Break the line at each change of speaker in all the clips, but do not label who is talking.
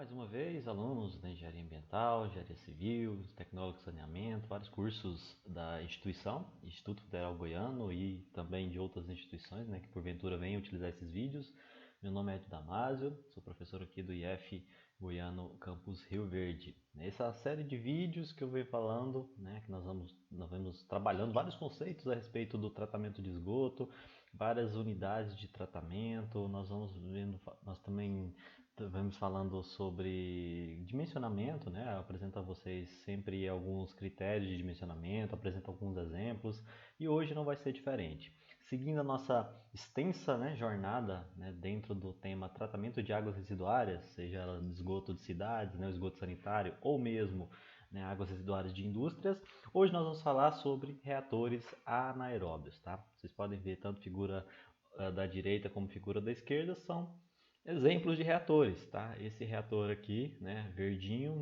Mais uma vez, alunos da Engenharia Ambiental, Engenharia Civil, Tecnólogo de Saneamento, vários cursos da instituição, Instituto Federal Goiano e também de outras instituições, que porventura venham utilizar esses vídeos. Meu nome é Ed Damasio, sou professor aqui do IF Goiano Campus Rio Verde. Essa série de vídeos que eu venho falando, que nós vamos trabalhando vários conceitos a respeito do tratamento de esgoto, várias unidades de tratamento, nós também vamos falando sobre dimensionamento, Eu apresento a vocês sempre alguns critérios de dimensionamento, apresento alguns exemplos e hoje não vai ser diferente. Seguindo a nossa extensa jornada dentro do tema tratamento de águas residuárias, seja ela de esgoto de cidades, o esgoto sanitário ou mesmo águas residuárias de indústrias, hoje nós vamos falar sobre reatores anaeróbios. Tá? Vocês podem ver tanto figura da direita como figura da esquerda são exemplos de reatores, tá? Esse reator aqui, verdinho,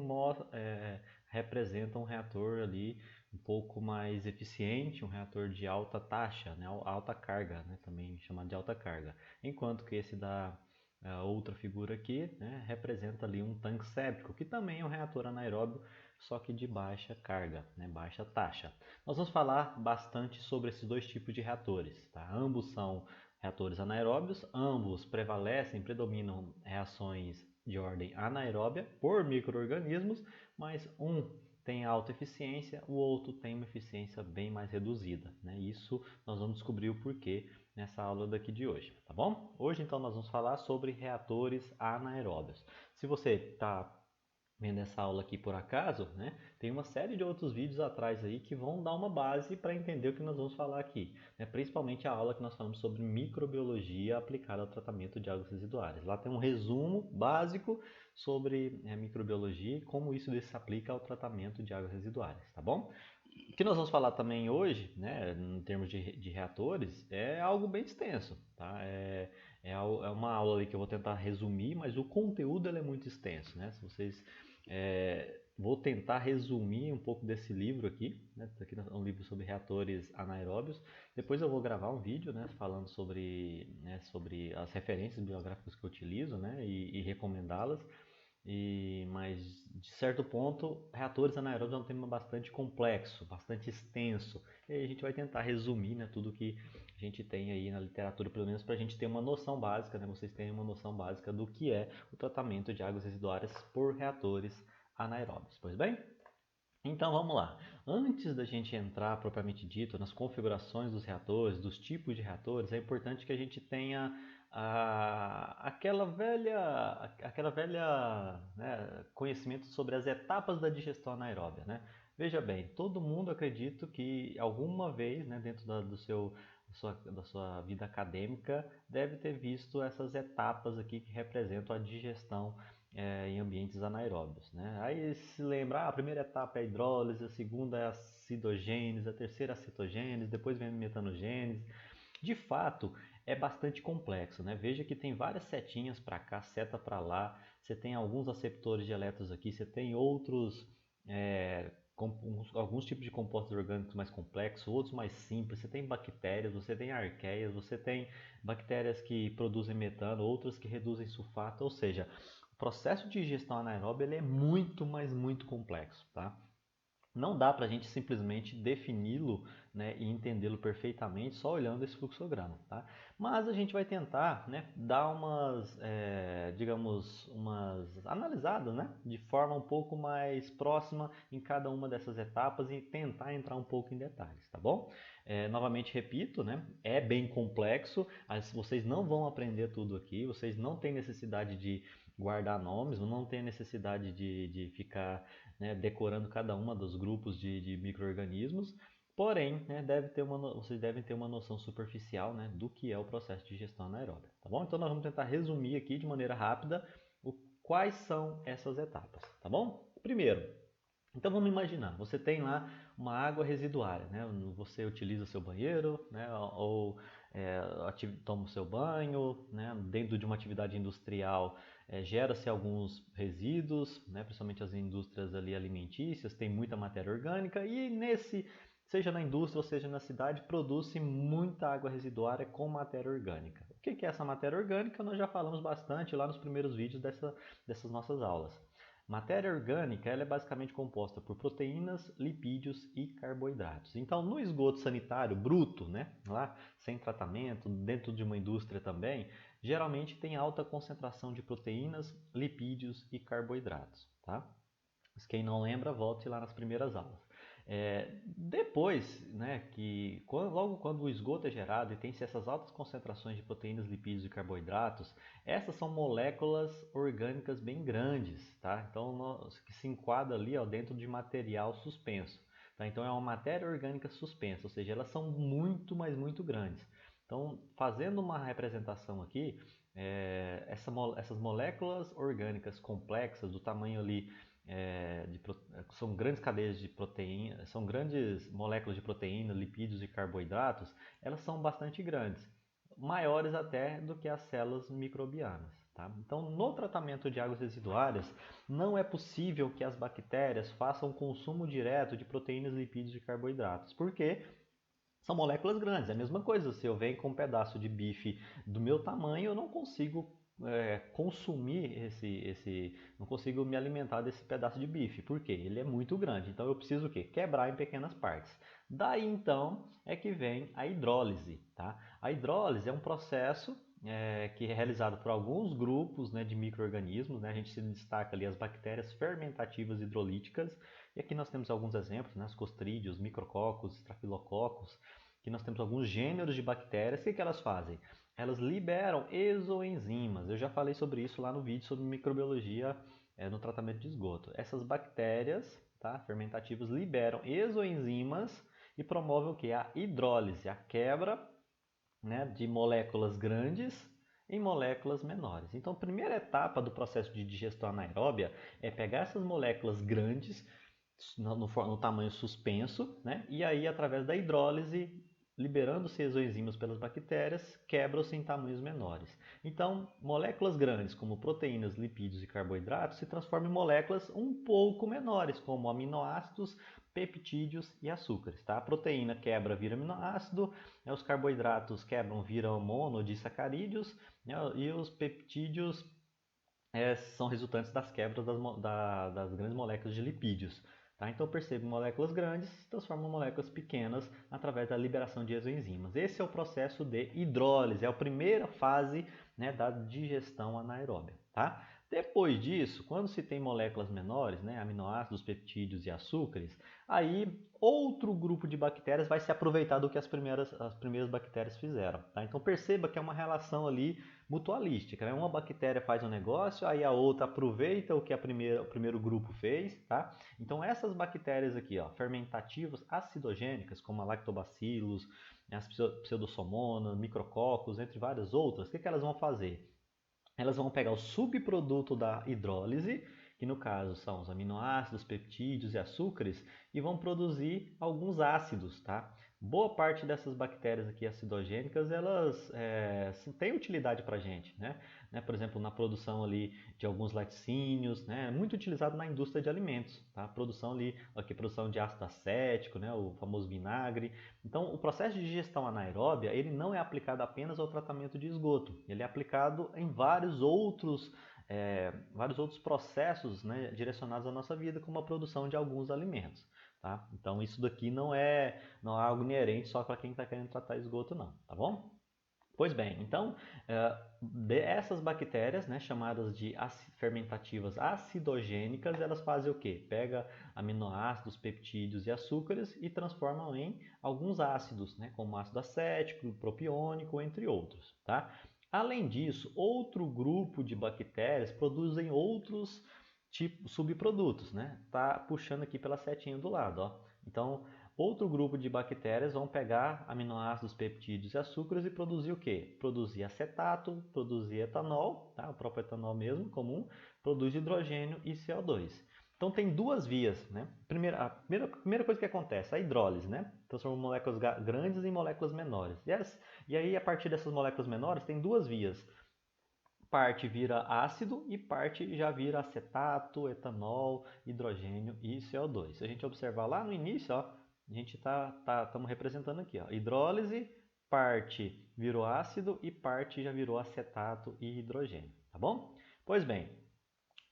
representa um reator ali um pouco mais eficiente, um reator de alta taxa, alta carga, também chamado de alta carga. Enquanto que esse da outra figura aqui, representa ali um tanque séptico, que também é um reator anaeróbio, só que de baixa carga, baixa taxa. Nós vamos falar bastante sobre esses dois tipos de reatores, tá? Ambos são reatores anaeróbios, ambos predominam reações de ordem anaeróbia por micro-organismos, mas um tem alta eficiência, o outro tem uma eficiência bem mais reduzida. Isso nós vamos descobrir o porquê nessa aula daqui de hoje, tá bom? Hoje então nós vamos falar sobre reatores anaeróbios. Se você está vendo essa aula aqui por acaso, tem uma série de outros vídeos atrás aí que vão dar uma base para entender o que nós vamos falar aqui, principalmente a aula que nós falamos sobre microbiologia aplicada ao tratamento de águas residuárias. Lá tem um resumo básico sobre microbiologia e como isso se aplica ao tratamento de águas residuárias, tá bom? O que nós vamos falar também hoje, em termos de reatores, é algo bem extenso, tá? É uma aula ali que eu vou tentar resumir, mas o conteúdo é muito extenso, Se vocês vou tentar resumir um pouco desse livro aqui. Esse aqui é um livro sobre reatores anaeróbios. Depois eu vou gravar um vídeo falando sobre as referências bibliográficas que eu utilizo e recomendá-las. Mas, de certo ponto, reatores anaeróbios é um tema bastante complexo, bastante extenso. E aí a gente vai tentar resumir tudo que a gente tem aí na literatura, pelo menos para a gente ter uma noção básica, vocês tenham uma noção básica do que é o tratamento de águas residuárias por reatores anaeróbios. Pois bem? Então vamos lá. Antes da gente entrar propriamente dito nas configurações dos reatores, dos tipos de reatores, é importante que a gente tenha aquela velha conhecimento sobre as etapas da digestão anaeróbia. Veja bem, todo mundo acredita que alguma vez dentro da sua vida acadêmica deve ter visto essas etapas aqui que representam a digestão em ambientes anaeróbios. Aí se lembra, a primeira etapa é a hidrólise, a segunda é a acidogênese, a terceira é a cetogênese, depois vem a metanogênese. De fato, é bastante complexo. Veja que tem várias setinhas para cá, seta para lá, você tem alguns aceptores de elétrons aqui, você tem outros alguns tipos de compostos orgânicos mais complexos, outros mais simples. Você tem bactérias, você tem arqueias, você tem bactérias que produzem metano, outras que reduzem sulfato, ou seja, o processo de digestão anaeróbia ele é muito, mas muito complexo, tá? Não dá para a gente simplesmente defini-lo e entendê-lo perfeitamente só olhando esse fluxograma, tá? Mas a gente vai tentar dar umas analisadas de forma um pouco mais próxima em cada uma dessas etapas e tentar entrar um pouco em detalhes, tá bom? Novamente repito, é bem complexo, vocês não vão aprender tudo aqui, vocês não têm necessidade de guardar nomes, não tem necessidade de ficar decorando cada uma dos grupos de micro-organismos, porém, vocês devem ter uma noção superficial do que é o processo de digestão anaeróbia, tá bom? Então nós vamos tentar resumir aqui de maneira rápida quais são essas etapas, tá bom? Primeiro, então vamos imaginar, você tem lá uma água residuária, Você utiliza seu banheiro, ou toma o seu banho, dentro de uma atividade industrial gera-se alguns resíduos, principalmente as indústrias ali alimentícias, tem muita matéria orgânica e seja na indústria ou seja na cidade, produz-se muita água residuária com matéria orgânica. que é essa matéria orgânica? Nós já falamos bastante lá nos primeiros vídeos dessas nossas aulas. Matéria orgânica ela é basicamente composta por proteínas, lipídios e carboidratos. Então, no esgoto sanitário bruto, né, lá sem tratamento, dentro de uma indústria também, geralmente tem alta concentração de proteínas, lipídios e carboidratos. Tá? Mas quem não lembra, volte lá nas primeiras aulas. Depois, né, logo quando o esgoto é gerado e tem-se essas altas concentrações de proteínas, lipídios e carboidratos, essas são moléculas orgânicas bem grandes, tá? Então, que se enquadra ali ó, dentro de material suspenso. Tá? Então, é uma matéria orgânica suspensa, ou seja, elas são muito, mas muito grandes. Então, fazendo uma representação aqui, essas moléculas orgânicas complexas do tamanho ali são grandes cadeias de proteína, são grandes moléculas de proteína, lipídios e carboidratos, elas são bastante grandes, maiores até do que as células microbianas. Tá? Então, no tratamento de águas residuárias, não é possível que as bactérias façam consumo direto de proteínas, lipídios e carboidratos, porque são moléculas grandes. É a mesma coisa, se eu venho com um pedaço de bife do meu tamanho, eu não consigo consumir não consigo me alimentar desse pedaço de bife. Por quê? Ele é muito grande. Então eu preciso o quê? Quebrar em pequenas partes. Daí então é que vem a hidrólise. Tá? A hidrólise é um processo que é realizado por alguns grupos, né, de micro-organismos. Né? A gente se destaca ali as bactérias fermentativas hidrolíticas. E aqui nós temos alguns exemplos, né? Os costrídeos, micrococos, estafilococos, que nós temos alguns gêneros de bactérias. O que elas fazem? Elas liberam exoenzimas. Eu já falei sobre isso lá no vídeo sobre microbiologia no tratamento de esgoto. Essas bactérias, tá, fermentativas liberam exoenzimas e promovem o que? A hidrólise, a quebra, né, de moléculas grandes em moléculas menores. Então, a primeira etapa do processo de digestão anaeróbia é pegar essas moléculas grandes no tamanho suspenso, né, e aí através da hidrólise, liberando-se exoenzimas pelas bactérias, quebram-se em tamanhos menores. Então, moléculas grandes como proteínas, lipídios e carboidratos se transformam em moléculas um pouco menores, como aminoácidos, peptídeos e açúcares. Tá? A proteína quebra, vira aminoácido, né? Os carboidratos quebram, viram monodisacarídeos, né? E os peptídeos são resultantes das quebras das grandes moléculas de lipídios. Tá? Então eu percebo moléculas grandes se transformam em moléculas pequenas através da liberação de exoenzimas. Esse é o processo de hidrólise, é a primeira fase, né, da digestão anaeróbia. Tá? Depois disso, quando se tem moléculas menores, né, aminoácidos, peptídeos e açúcares, aí outro grupo de bactérias vai se aproveitar do que as primeiras bactérias fizeram. Tá? Então perceba que é uma relação ali mutualística. Né? Uma bactéria faz um negócio, aí a outra aproveita o que o primeiro grupo fez. Tá? Então essas bactérias aqui, ó, fermentativas acidogênicas, como a lactobacillus, as pseudomonas, micrococos, entre várias outras, o que elas vão fazer? Elas vão pegar o subproduto da hidrólise, que no caso são os aminoácidos, peptídeos e açúcares, e vão produzir alguns ácidos, tá? Boa parte dessas bactérias aqui acidogênicas, elas têm utilidade para a gente, né? Por exemplo, na produção ali de alguns laticínios, né? Muito utilizado na indústria de alimentos, tá? Produção ali, aqui, produção de ácido acético, né? O famoso vinagre. Então, o processo de digestão anaeróbia, ele não é aplicado apenas ao tratamento de esgoto, ele é aplicado em vários outros processos, né, direcionados à nossa vida, como a produção de alguns alimentos. Tá? Então isso daqui não é algo inerente só para quem está querendo tratar esgoto, não. Tá bom? Pois bem, então essas bactérias, né, chamadas de fermentativas acidogênicas, elas fazem o quê? Pega aminoácidos, peptídeos e açúcares e transformam em alguns ácidos, né, como ácido acético, propiônico, entre outros. Tá? Além disso, outro grupo de bactérias produzem outros subprodutos, né? Tá puxando aqui pela setinha do lado, ó. Então, outro grupo de bactérias vão pegar aminoácidos, peptídeos e açúcares e produzir o quê? Produzir acetato, produzir etanol, tá? O próprio etanol mesmo, comum, produz hidrogênio e CO2. Então tem duas vias, né? A primeira coisa que acontece, a hidrólise, né? Transforma moléculas grandes em moléculas menores. E aí, a partir dessas moléculas menores, tem duas vias. Parte vira ácido e parte já vira acetato, etanol, hidrogênio e CO2. Se a gente observar lá no início, ó, a gente estamos representando aqui, ó, hidrólise, parte virou ácido e parte já virou acetato e hidrogênio, tá bom? Pois bem,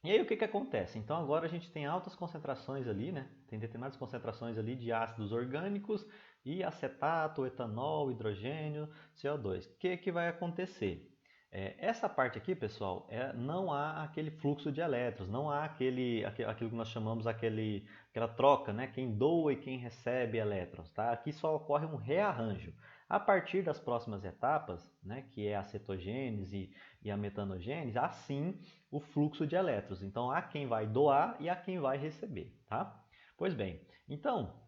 e aí o que que acontece? Então agora a gente tem altas concentrações ali, né? Tem determinadas concentrações ali de ácidos orgânicos e acetato, etanol, hidrogênio, CO2. O que que vai acontecer? Essa parte aqui, pessoal, não há aquele fluxo de elétrons, não há aquilo que nós chamamos aquela troca, né? Quem doa e quem recebe elétrons, tá? Aqui só ocorre um rearranjo. A partir das próximas etapas, né, que é a cetogênese e a metanogênese, há sim o fluxo de elétrons. Então, há quem vai doar e há quem vai receber, tá? Pois bem, então,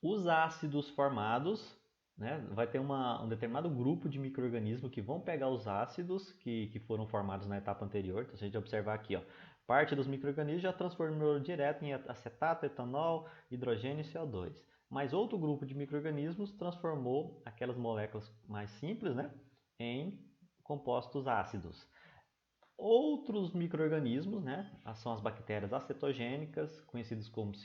os ácidos formados, né, vai ter um determinado grupo de micro-organismos que vão pegar os ácidos que foram formados na etapa anterior. Então, se a gente observar aqui, ó, parte dos micro-organismos já transformou direto em acetato, etanol, hidrogênio e CO2. Mas outro grupo de micro-organismos transformou aquelas moléculas mais simples, né, em compostos ácidos. Outros micro-organismos, né, são as bactérias acetogênicas, conhecidas como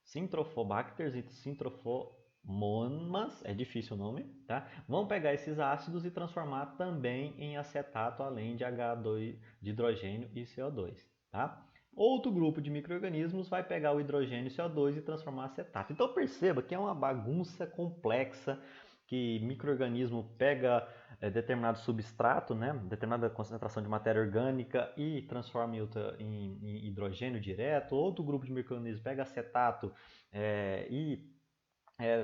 Syntrophobacters e Syntrofomonas, é difícil o nome, tá? Vão pegar esses ácidos e transformar também em acetato, além de H2, de hidrogênio e CO2, tá? Outro grupo de micro-organismos vai pegar o hidrogênio e CO2 e transformar em acetato. Então perceba que é uma bagunça complexa, que micro-organismo pega determinado substrato, né, determinada concentração de matéria orgânica e transforma em hidrogênio direto. Outro grupo de micro-organismos pega acetato e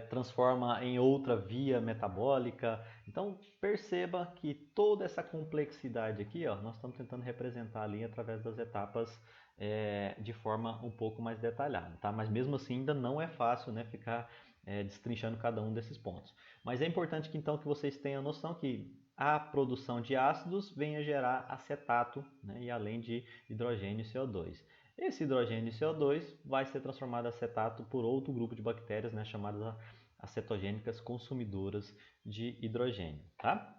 transforma em outra via metabólica. Então perceba que toda essa complexidade aqui, ó, nós estamos tentando representar ali através das etapas de forma um pouco mais detalhada, tá? Mas mesmo assim ainda não é fácil, né, ficar destrinchando cada um desses pontos. Mas é importante que então que vocês tenham noção que a produção de ácidos vem a gerar acetato, né, e além de hidrogênio e CO2. Esse hidrogênio e CO2 vai ser transformado em acetato por outro grupo de bactérias, né, chamadas acetogênicas consumidoras de hidrogênio. Tá?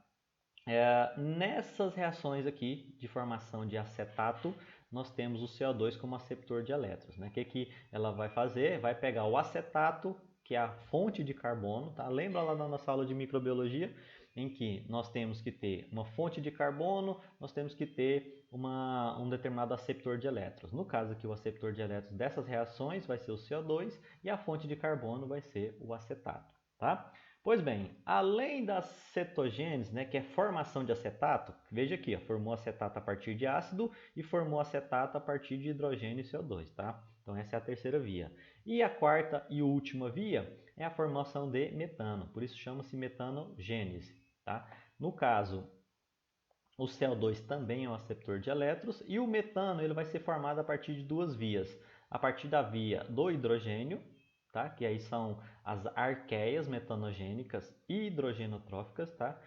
Nessas reações aqui de formação de acetato, nós temos o CO2 como aceptor de elétrons. Né? O que ela vai fazer? Vai pegar o acetato, que é a fonte de carbono. Tá? Lembra lá da nossa aula de microbiologia, em que nós temos que ter uma fonte de carbono, nós temos que ter um determinado aceptor de elétrons. No caso aqui, o aceptor de elétrons dessas reações vai ser o CO2 e a fonte de carbono vai ser o acetato. Tá? Pois bem, além da cetogênese, né, que é formação de acetato, veja aqui, ó, formou acetato a partir de ácido e formou acetato a partir de hidrogênio e CO2, tá? Então essa é a terceira via. E a quarta e última via é a formação de metano, por isso chama-se metanogênese, tá? No caso, o CO2 também é um aceptor de elétrons e o metano ele vai ser formado a partir de duas vias. A partir da via do hidrogênio, tá? Que aí são as arqueias metanogênicas e hidrogenotróficas. Tá?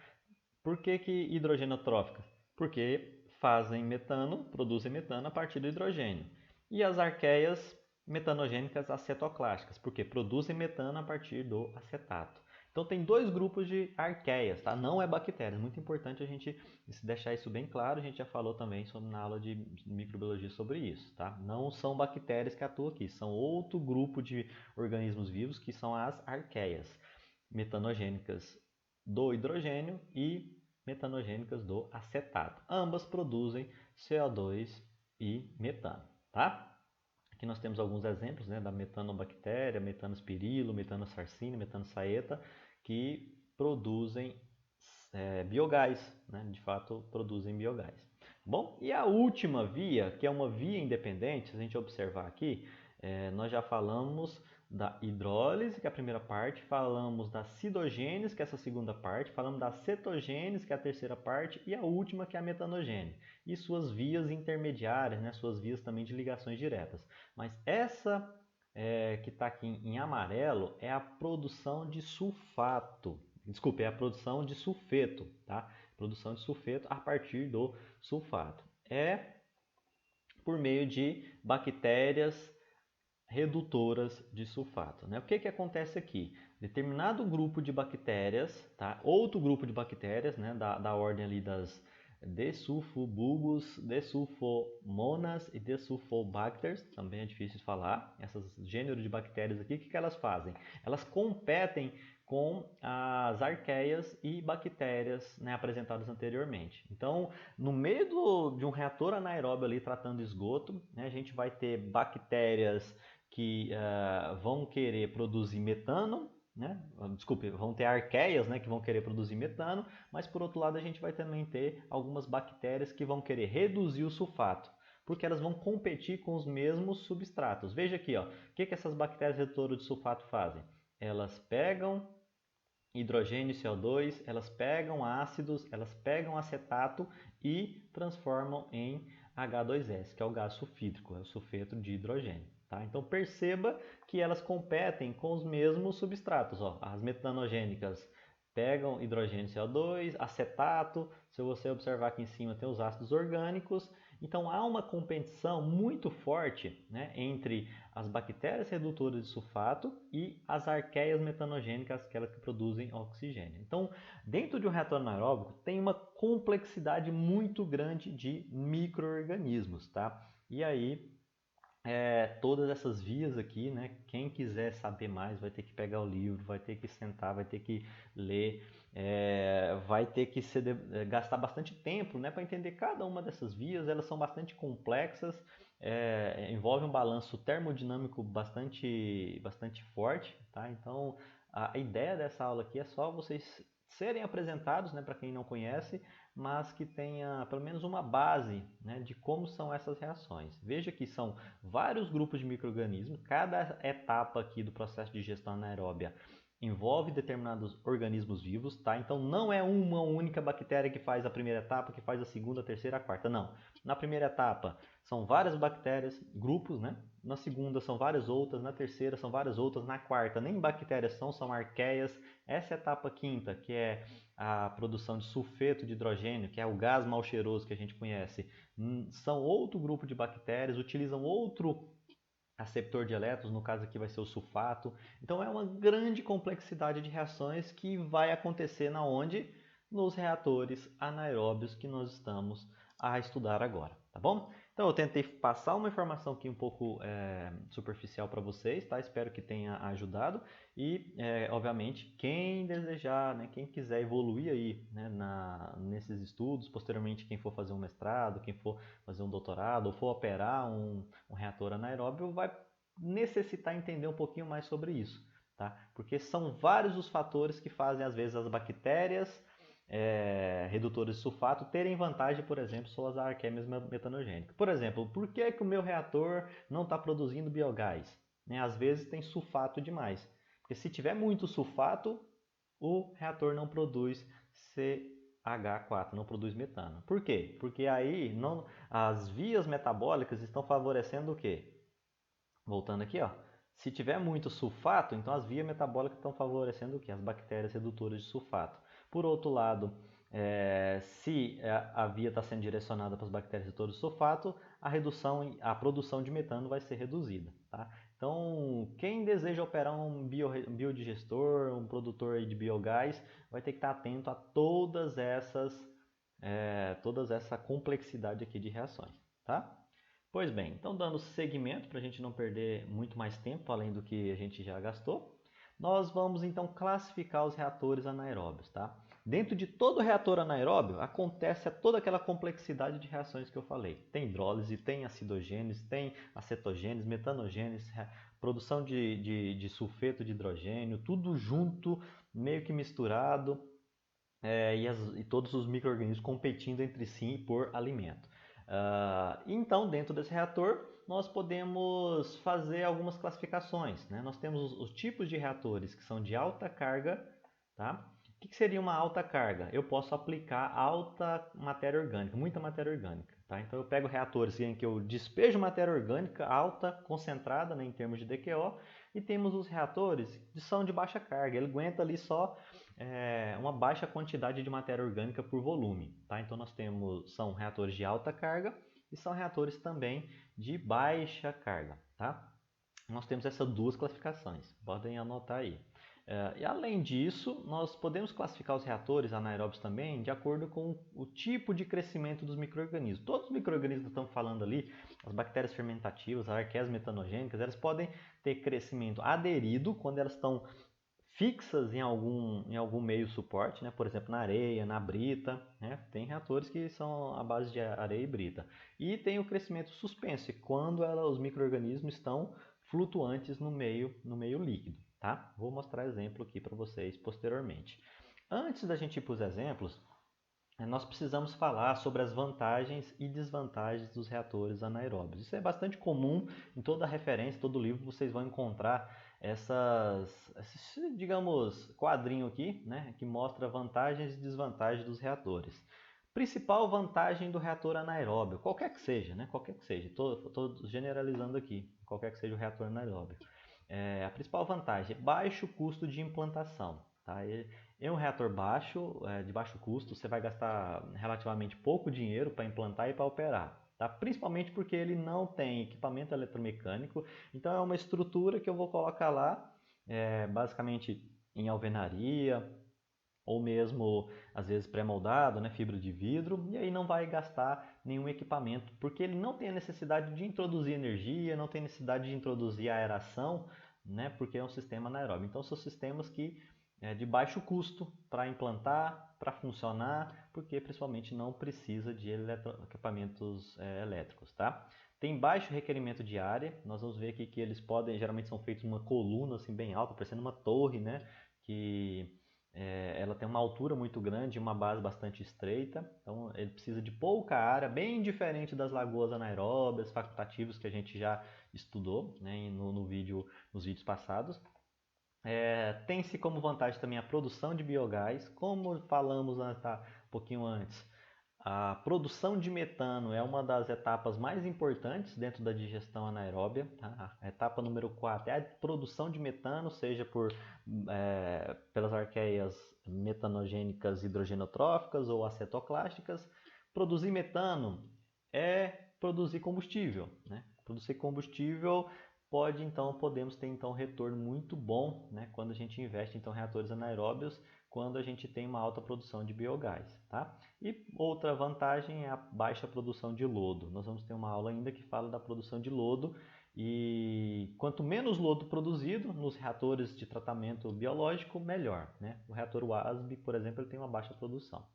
Por que hidrogenotróficas? Porque fazem metano, produzem metano a partir do hidrogênio. E as arqueias metanogênicas acetoclásticas, porque produzem metano a partir do acetato. Então tem dois grupos de arqueias, tá? Não é bactérias. Muito importante a gente deixar isso bem claro. A gente já falou também na aula de microbiologia sobre isso, tá? Não são bactérias que atuam aqui, são outro grupo de organismos vivos que são as arqueias metanogênicas do hidrogênio e metanogênicas do acetato. Ambas produzem CO2 e metano, tá? Aqui nós temos alguns exemplos, né, da metanobactéria, metanospirilo, metanosarcina, metanosaeta, que produzem biogás, né? De fato produzem biogás. Bom, e a última via, que é uma via independente, se a gente observar aqui, nós já falamos da hidrólise, que é a primeira parte, falamos da cidogênese, que é essa segunda parte, falamos da cetogênese, que é a terceira parte, e a última, que é a metanogênese, e suas vias intermediárias, né, suas vias também de ligações diretas. Mas essa que está aqui em amarelo é a produção de sulfato, desculpe, é a produção de sulfeto, tá? Produção de sulfeto a partir do sulfato. É por meio de bactérias redutoras de sulfato. Né? O que acontece aqui? Determinado grupo de bactérias, tá? Outro grupo de bactérias, né? da ordem ali das Desulfobulbus, Desulfomonas e Desulfobacters, também é difícil de falar. Essas gêneros de bactérias aqui, o que elas fazem? Elas competem com as arqueias e bactérias, né, apresentadas anteriormente. Então, no meio de um reator anaeróbio ali tratando esgoto, né, a gente vai ter bactérias que vão querer produzir metano, né? Desculpe, vão ter arqueias, né, que vão querer produzir metano, mas por outro lado a gente vai também ter algumas bactérias que vão querer reduzir o sulfato, porque elas vão competir com os mesmos substratos. Veja aqui, ó, o que essas bactérias redutoras de sulfato fazem? Elas pegam hidrogênio e CO2, elas pegam ácidos, elas pegam acetato e transformam em H2S, que é o gás sulfídrico, é o sulfeto de hidrogênio. Tá? Então perceba que elas competem com os mesmos substratos. Ó. As metanogênicas pegam hidrogênio e CO2, acetato, se você observar aqui em cima tem os ácidos orgânicos. Então há uma competição muito forte, né, entre as bactérias redutoras de sulfato e as arqueias metanogênicas, aquelas que produzem oxigênio. Então, dentro de um reator anaeróbico tem uma complexidade muito grande de micro-organismos, tá? E aí todas essas vias aqui, né? Quem quiser saber mais vai ter que pegar o livro, vai ter que sentar, vai ter que ler, vai ter que gastar bastante tempo, né, para entender cada uma dessas vias. Elas são bastante complexas, envolve um balanço termodinâmico bastante forte, tá? Então a ideia dessa aula aqui é só vocês serem apresentados, né, para quem não conhece, mas que tenha pelo menos uma base, né, de como são essas reações. Veja que são vários grupos de micro-organismos, cada etapa aqui do processo de digestão anaeróbia envolve determinados organismos vivos, tá? Então não é uma única bactéria que faz a primeira etapa, que faz a segunda, a terceira, a quarta, não. Na primeira etapa são várias bactérias, grupos, né? Na segunda são várias outras, na terceira são várias outras, na quarta nem bactérias são arqueias. Essa etapa quinta, que é a produção de sulfeto de hidrogênio, que é o gás mal cheiroso que a gente conhece, são outro grupo de bactérias, utilizam outro aceptor de elétrons, no caso aqui vai ser o sulfato. Então é uma grande complexidade de reações que vai acontecer na onde? Nos reatores anaeróbios que nós estamos a estudar agora, tá bom? Então eu tentei passar uma informação aqui um pouco superficial para vocês, tá? Espero que tenha ajudado e, obviamente, quem desejar, né, quem quiser evoluir aí, né, nesses estudos, posteriormente quem for fazer um mestrado, quem for fazer um doutorado ou for operar um reator anaeróbio vai necessitar entender um pouquinho mais sobre isso, tá? Porque são vários os fatores que fazem às vezes as bactérias redutores de sulfato terem vantagem, por exemplo, sobre as arqueias metanogênicas. Por exemplo, por que o meu reator não está produzindo biogás? Né? Às vezes tem sulfato demais. Porque se tiver muito sulfato, o reator não produz CH4, não produz metano. Por quê? Porque aí as vias metabólicas estão favorecendo o quê? Voltando aqui, ó. Se tiver muito sulfato, então as vias metabólicas estão favorecendo o quê? As bactérias redutoras de sulfato. Por outro lado, se a via está sendo direcionada para as bactérias redutoras de sulfato, a produção de metano vai ser reduzida. Tá? Então, quem deseja operar um biodigestor, um produtor de biogás, vai ter que estar atento a toda essa complexidade aqui de reações. Tá? Pois bem, então dando seguimento para a gente não perder muito mais tempo além do que a gente já gastou, nós vamos então classificar os reatores anaeróbios, tá? Dentro de todo reator anaeróbio acontece toda aquela complexidade de reações que eu falei. Tem hidrólise, tem acidogênese, tem acetogênese, metanogênese, produção de sulfeto de hidrogênio, tudo junto, meio que misturado, e todos os micro-organismos competindo entre si por alimento. Então, dentro desse reator, nós podemos fazer algumas classificações. Né? Nós temos os tipos de reatores que são de alta carga. Tá? O que seria uma alta carga? Eu posso aplicar alta matéria orgânica, muita matéria orgânica. Tá? Então, eu pego reatores em que eu despejo matéria orgânica alta, concentrada, né, em termos de DQO, e temos os reatores que são de baixa carga. Ele aguenta ali só uma baixa quantidade de matéria orgânica por volume. Tá? Então nós são reatores de alta carga e são reatores também de baixa carga. Tá? Nós temos essas duas classificações, podem anotar aí. E além disso, nós podemos classificar os reatores anaeróbios também de acordo com o tipo de crescimento dos micro-organismos. Todos os micro-organismos que estamos falando ali, as bactérias fermentativas, as arqueias metanogênicas, elas podem ter crescimento aderido quando elas estão fixas em algum meio suporte, né? Por exemplo, na areia, na brita, né? Tem reatores que são à base de areia e brita. E tem o crescimento suspenso, quando os micro-organismos estão flutuantes no meio líquido, tá? Vou mostrar exemplo aqui para vocês posteriormente. Antes da gente ir para os exemplos, nós precisamos falar sobre as vantagens e desvantagens dos reatores anaeróbios. Isso é bastante comum em toda referência, todo livro vocês vão encontrar esse, digamos, quadrinho aqui, né, que mostra vantagens e desvantagens dos reatores. Principal vantagem do reator anaeróbio, qualquer que seja, né, qualquer que seja, estou generalizando aqui, qualquer que seja o reator anaeróbio. A principal vantagem é baixo custo de implantação. Tá? Em um reator de baixo custo, você vai gastar relativamente pouco dinheiro para implantar e para operar. Tá? Principalmente porque ele não tem equipamento eletromecânico, então é uma estrutura que eu vou colocar lá, basicamente em alvenaria, ou mesmo às vezes pré-moldado, né, fibra de vidro, e aí não vai gastar nenhum equipamento, porque ele não tem a necessidade de introduzir energia, não tem necessidade de introduzir aeração, né, porque é um sistema anaeróbio. Então são sistemas que de baixo custo para implantar, para funcionar, porque principalmente não precisa de equipamentos elétricos, tá? Tem baixo requerimento de área, nós vamos ver aqui que eles geralmente são feitos numa coluna assim bem alta, parecendo uma torre, né, que ela tem uma altura muito grande e uma base bastante estreita, então ele precisa de pouca área, bem diferente das lagoas anaeróbias, facultativos que a gente já estudou, né, nos vídeos passados. Tem-se como vantagem também a produção de biogás, como falamos um pouquinho antes. A produção de metano é uma das etapas mais importantes dentro da digestão anaeróbia. Tá? A etapa número 4 é a produção de metano, seja pelas arqueias metanogênicas hidrogenotróficas ou acetoclásticas. Produzir metano é produzir combustível. Né? Produzir combustível podemos ter então um retorno muito bom, né? Quando a gente investe então, em reatores anaeróbios, quando a gente tem uma alta produção de biogás. Tá? E outra vantagem é a baixa produção de lodo. Nós vamos ter uma aula ainda que fala da produção de lodo, e quanto menos lodo produzido nos reatores de tratamento biológico, melhor. Né? O reator WASB, por exemplo, ele tem uma baixa produção.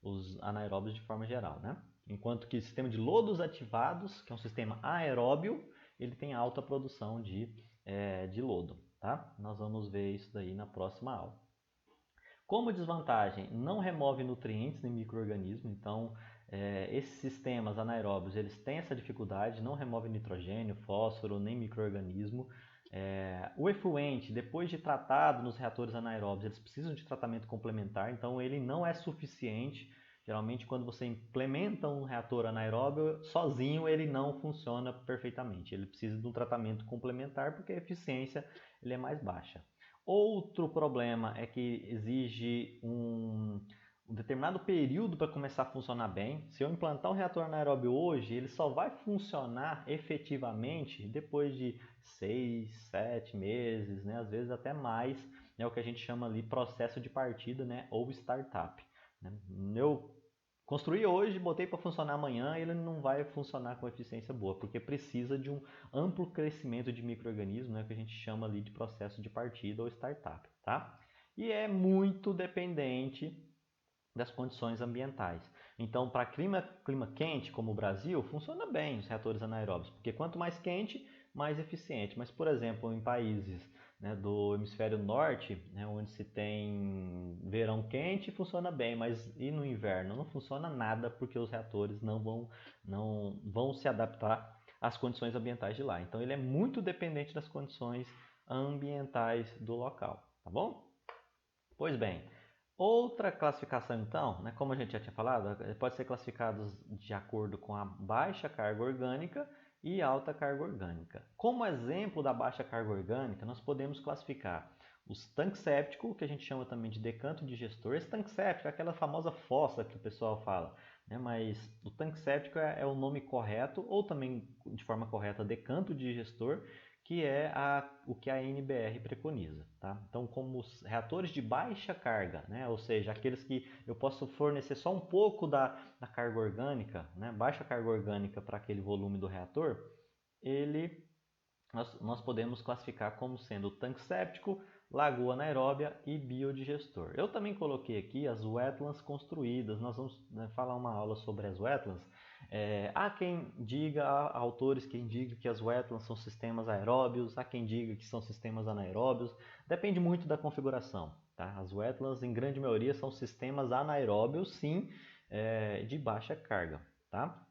Os anaeróbios de forma geral. Né? Enquanto que o sistema de lodos ativados, que é um sistema aeróbio, ele tem alta produção de lodo. Tá? Nós vamos ver isso daí na próxima aula. Como desvantagem, não remove nutrientes nem micro-organismos, então esses sistemas anaeróbios eles têm essa dificuldade, não remove nitrogênio, fósforo, nem micro-organismo. O efluente, depois de tratado nos reatores anaeróbios, eles precisam de tratamento complementar, então ele não é suficiente. Geralmente, quando você implementa um reator anaeróbio, sozinho ele não funciona perfeitamente. Ele precisa de um tratamento complementar porque a eficiência ele é mais baixa. Outro problema é que exige um determinado período para começar a funcionar bem. Se eu implantar um reator anaeróbio hoje, ele só vai funcionar efetivamente depois de 6, 7 meses, né? Às vezes até mais, é o que a gente chama ali processo de partida, né? Ou startup. Né? Eu construí hoje, botei para funcionar amanhã, ele não vai funcionar com eficiência boa, porque precisa de um amplo crescimento de micro-organismos, né, que a gente chama ali de processo de partida ou startup. Tá? E é muito dependente das condições ambientais. Então, para clima quente, como o Brasil, funciona bem os reatores anaeróbios, porque quanto mais quente, mais eficiente. Mas, por exemplo, em países, né, do hemisfério norte, né, onde se tem verão quente, funciona bem, mas e no inverno? Não funciona nada, porque os reatores não vão se adaptar às condições ambientais de lá. Então ele é muito dependente das condições ambientais do local, tá bom? Pois bem, outra classificação então, né, como a gente já tinha falado, pode ser classificados de acordo com a baixa carga orgânica e alta carga orgânica. Como exemplo da baixa carga orgânica, nós podemos classificar os tanques sépticos, que a gente chama também de decanto digestor. Esse tanque séptico é aquela famosa fossa que o pessoal fala, né? Mas o tanque séptico é o nome correto, ou também de forma correta, decanto digestor, que é o que a NBR preconiza. Tá? Então, como os reatores de baixa carga, né? Ou seja, aqueles que eu posso fornecer só um pouco da carga orgânica, né? Baixa carga orgânica para aquele volume do reator, nós podemos classificar como sendo tanque séptico, lagoa anaeróbia e biodigestor. Eu também coloquei aqui as wetlands construídas. Nós vamos, né, falar uma aula sobre as wetlands. Há quem diga, há autores quem diga que as wetlands são sistemas aeróbios, há quem diga que são sistemas anaeróbios. Depende muito da configuração. Tá? As wetlands, em grande maioria, são sistemas anaeróbios, sim, de baixa carga. Tá?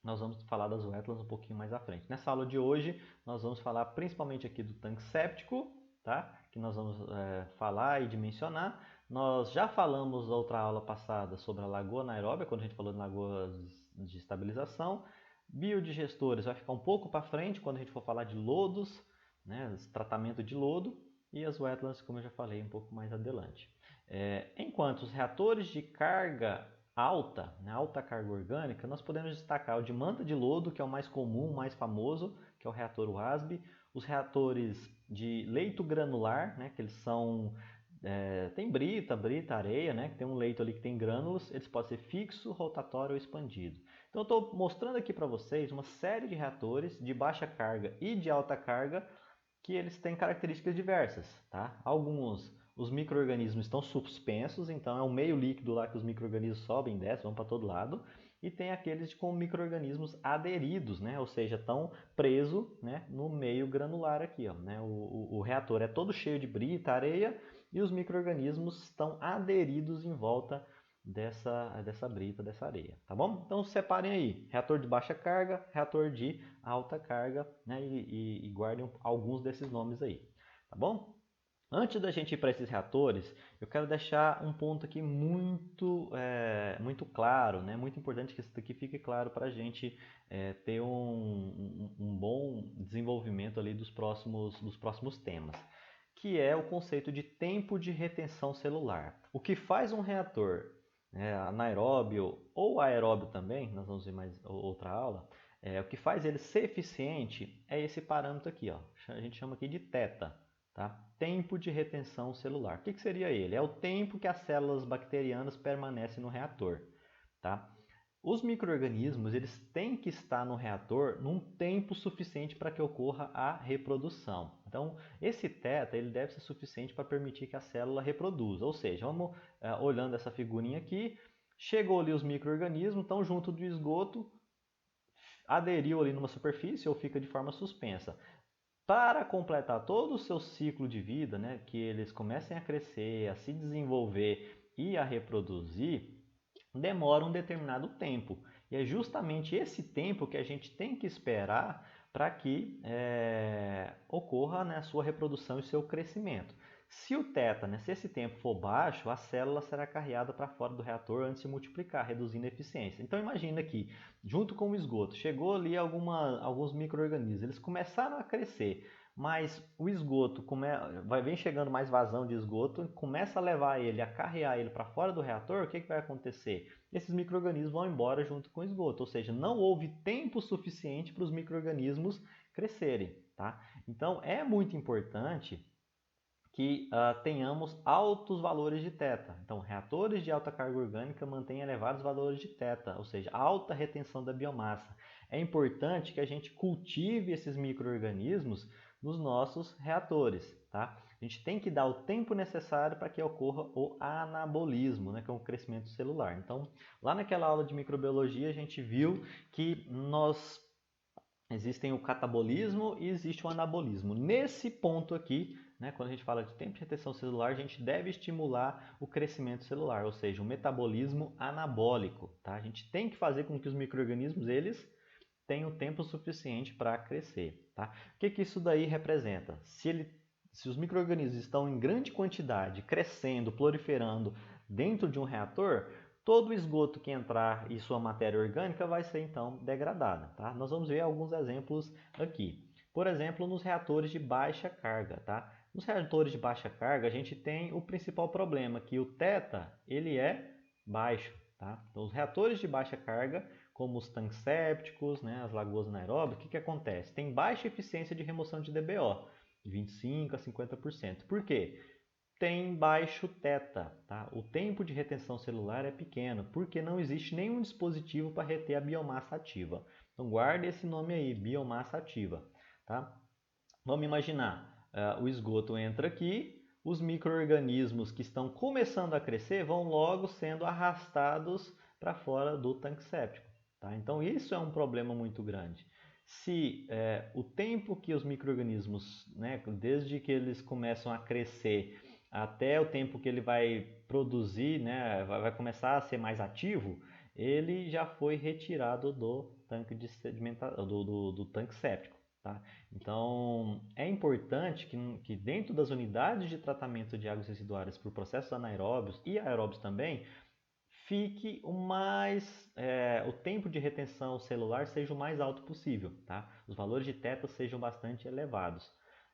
Nós vamos falar das wetlands um pouquinho mais à frente. Nessa aula de hoje, nós vamos falar principalmente aqui do tanque séptico, tá? Que nós vamos falar e dimensionar. Nós já falamos na outra aula passada sobre a lagoa anaeróbia, quando a gente falou de lagoas de estabilização. Biodigestores vai ficar um pouco para frente, quando a gente for falar de lodos, né? Tratamento de lodo. E as wetlands, como eu já falei, um pouco mais adelante. Enquanto os reatores de carga alta, né, alta carga orgânica, nós podemos destacar o de manta de lodo, que é o mais comum, mais famoso, que é o reator WASB, os reatores de leito granular, né, que eles são tem brita, areia, né, que tem um leito ali que tem grânulos, eles podem ser fixo, rotatório ou expandido. Então eu estou mostrando aqui para vocês uma série de reatores de baixa carga e de alta carga que eles têm características diversas, tá? Alguns, os micro-organismos estão suspensos, então é um meio líquido lá que os micro-organismos sobem, descem, vão para todo lado. E tem aqueles com micro-organismos aderidos, né? Ou seja, estão presos, né, no meio granular aqui. Ó, né? O reator é todo cheio de brita, areia, e os micro-organismos estão aderidos em volta dessa brita, dessa areia, tá bom? Então separem aí, reator de baixa carga, reator de alta carga, né? E guardem alguns desses nomes aí, tá bom? Antes da gente ir para esses reatores, eu quero deixar um ponto aqui muito claro, né? Muito importante que isso aqui fique claro para a gente ter um bom desenvolvimento ali dos próximos temas, que é o conceito de tempo de retenção celular. O que faz um reator anaeróbio ou aeróbio também, nós vamos ver mais outra aula, o que faz ele ser eficiente é esse parâmetro aqui, ó, a gente chama aqui de θ. Tá? Tempo de retenção celular. O que seria ele? É o tempo que as células bacterianas permanecem no reator. Tá? Os micro-organismos eles têm que estar no reator num tempo suficiente para que ocorra a reprodução. Então, esse θ ele deve ser suficiente para permitir que a célula reproduza. Ou seja, vamos olhando essa figurinha aqui, chegou ali os micro-organismos, estão junto do esgoto, aderiu ali numa superfície ou fica de forma suspensa. Para completar todo o seu ciclo de vida, né, que eles comecem a crescer, a se desenvolver e a reproduzir, demora um determinado tempo. E é justamente esse tempo que a gente tem que esperar para que ocorra, né, a sua reprodução e seu crescimento. Se o θ, né, se esse tempo for baixo, a célula será carreada para fora do reator antes de multiplicar, reduzindo a eficiência. Então imagina que, junto com o esgoto, chegou ali alguns micro-organismos, eles começaram a crescer, mas o esgoto vem chegando mais vazão de esgoto, começa a levar ele, a carrear ele para fora do reator, o que vai acontecer? Esses micro-organismos vão embora junto com o esgoto, ou seja, não houve tempo suficiente para os micro-organismos crescerem. Tá? Então é muito importante que tenhamos altos valores de θ. Então, reatores de alta carga orgânica mantêm elevados valores de θ, ou seja, alta retenção da biomassa. É importante que a gente cultive esses micro-organismos nos nossos reatores. Tá? A gente tem que dar o tempo necessário para que ocorra o anabolismo, né, que é o crescimento celular. Então, lá naquela aula de microbiologia, a gente viu que existem o catabolismo e existe o anabolismo. Nesse ponto aqui, né, quando a gente fala de tempo de retenção celular, a gente deve estimular o crescimento celular, ou seja, o metabolismo anabólico. Tá? A gente tem que fazer com que os micro-organismos eles tenham tempo suficiente para crescer. Tá? O que isso daí representa? Se os micro-organismos estão em grande quantidade, crescendo, proliferando dentro de um reator, todo o esgoto que entrar e sua matéria orgânica vai ser então degradada. Tá? Nós vamos ver alguns exemplos aqui. Por exemplo, nos reatores de baixa carga. Tá? Nos reatores de baixa carga, a gente tem o principal problema, que o θ ele é baixo. Tá? Então, os reatores de baixa carga, como os tanques sépticos, né, as lagoas anaeróbias, o que acontece? Tem baixa eficiência de remoção de DBO, de 25% a 50%. Por quê? Tem baixo θ, tá? O tempo de retenção celular é pequeno, porque não existe nenhum dispositivo para reter a biomassa ativa. Então guarde esse nome aí, biomassa ativa. Tá? Vamos imaginar, o esgoto entra aqui, os micro-organismos que estão começando a crescer vão logo sendo arrastados para fora do tanque séptico. Tá? Então isso é um problema muito grande. Se o tempo que os micro-organismos, né, desde que eles começam a crescer até o tempo que ele vai produzir, né, vai começar a ser mais ativo, ele já foi retirado do tanque de sedimentação, do tanque séptico. Tá? Então é importante que dentro das unidades de tratamento de águas residuárias por processos anaeróbios e aeróbios também, fique o tempo de retenção celular seja o mais alto possível, tá? Os valores de teta sejam bastante elevados.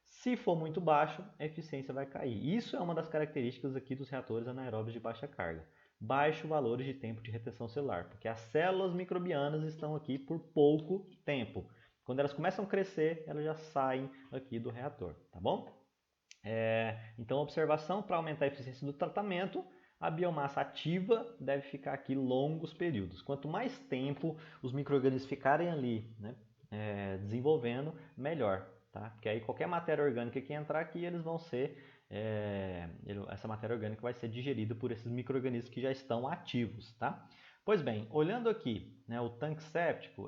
Se for muito baixo, a eficiência vai cair. Isso é uma das características aqui dos reatores anaeróbios de baixa carga. Baixos valores de tempo de retenção celular, porque as células microbianas estão aqui por pouco tempo. Quando elas começam a crescer, elas já saem aqui do reator, tá bom? Então, observação para aumentar a eficiência do tratamento, a biomassa ativa deve ficar aqui longos períodos. Quanto mais tempo os micro-organismos ficarem ali, né, desenvolvendo, melhor. Tá? Porque aí qualquer matéria orgânica que entrar aqui, eles vão ser, essa matéria orgânica vai ser digerida por esses micro-organismos que já estão ativos. Tá? Pois bem, olhando aqui, né, o tanque séptico,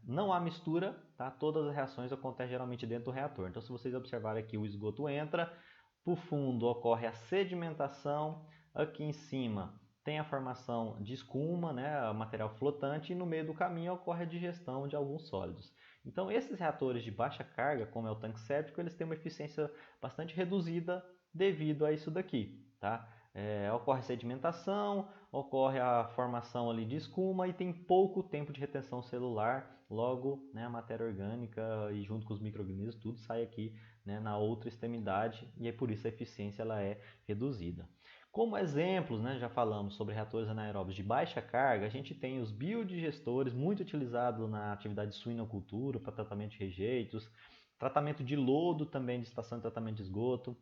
não há mistura, tá? Todas as reações acontecem geralmente dentro do reator. Então, se vocês observarem aqui, o esgoto entra, por fundo ocorre a sedimentação, aqui em cima tem a formação de escuma, né, material flotante, e no meio do caminho ocorre a digestão de alguns sólidos. Então, esses reatores de baixa carga, como é o tanque séptico, eles têm uma eficiência bastante reduzida devido a isso daqui. Tá? Ocorre sedimentação, ocorre a formação ali de escuma e tem pouco tempo de retenção celular, logo, né, a matéria orgânica e junto com os micro-organismos tudo sai aqui, né, na outra extremidade, e é por isso a eficiência ela é reduzida. Como exemplos, né, já falamos sobre reatores anaeróbios de baixa carga, a gente tem os biodigestores, muito utilizados na atividade de suinocultura para tratamento de rejeitos, tratamento de lodo também de estação de tratamento de esgoto.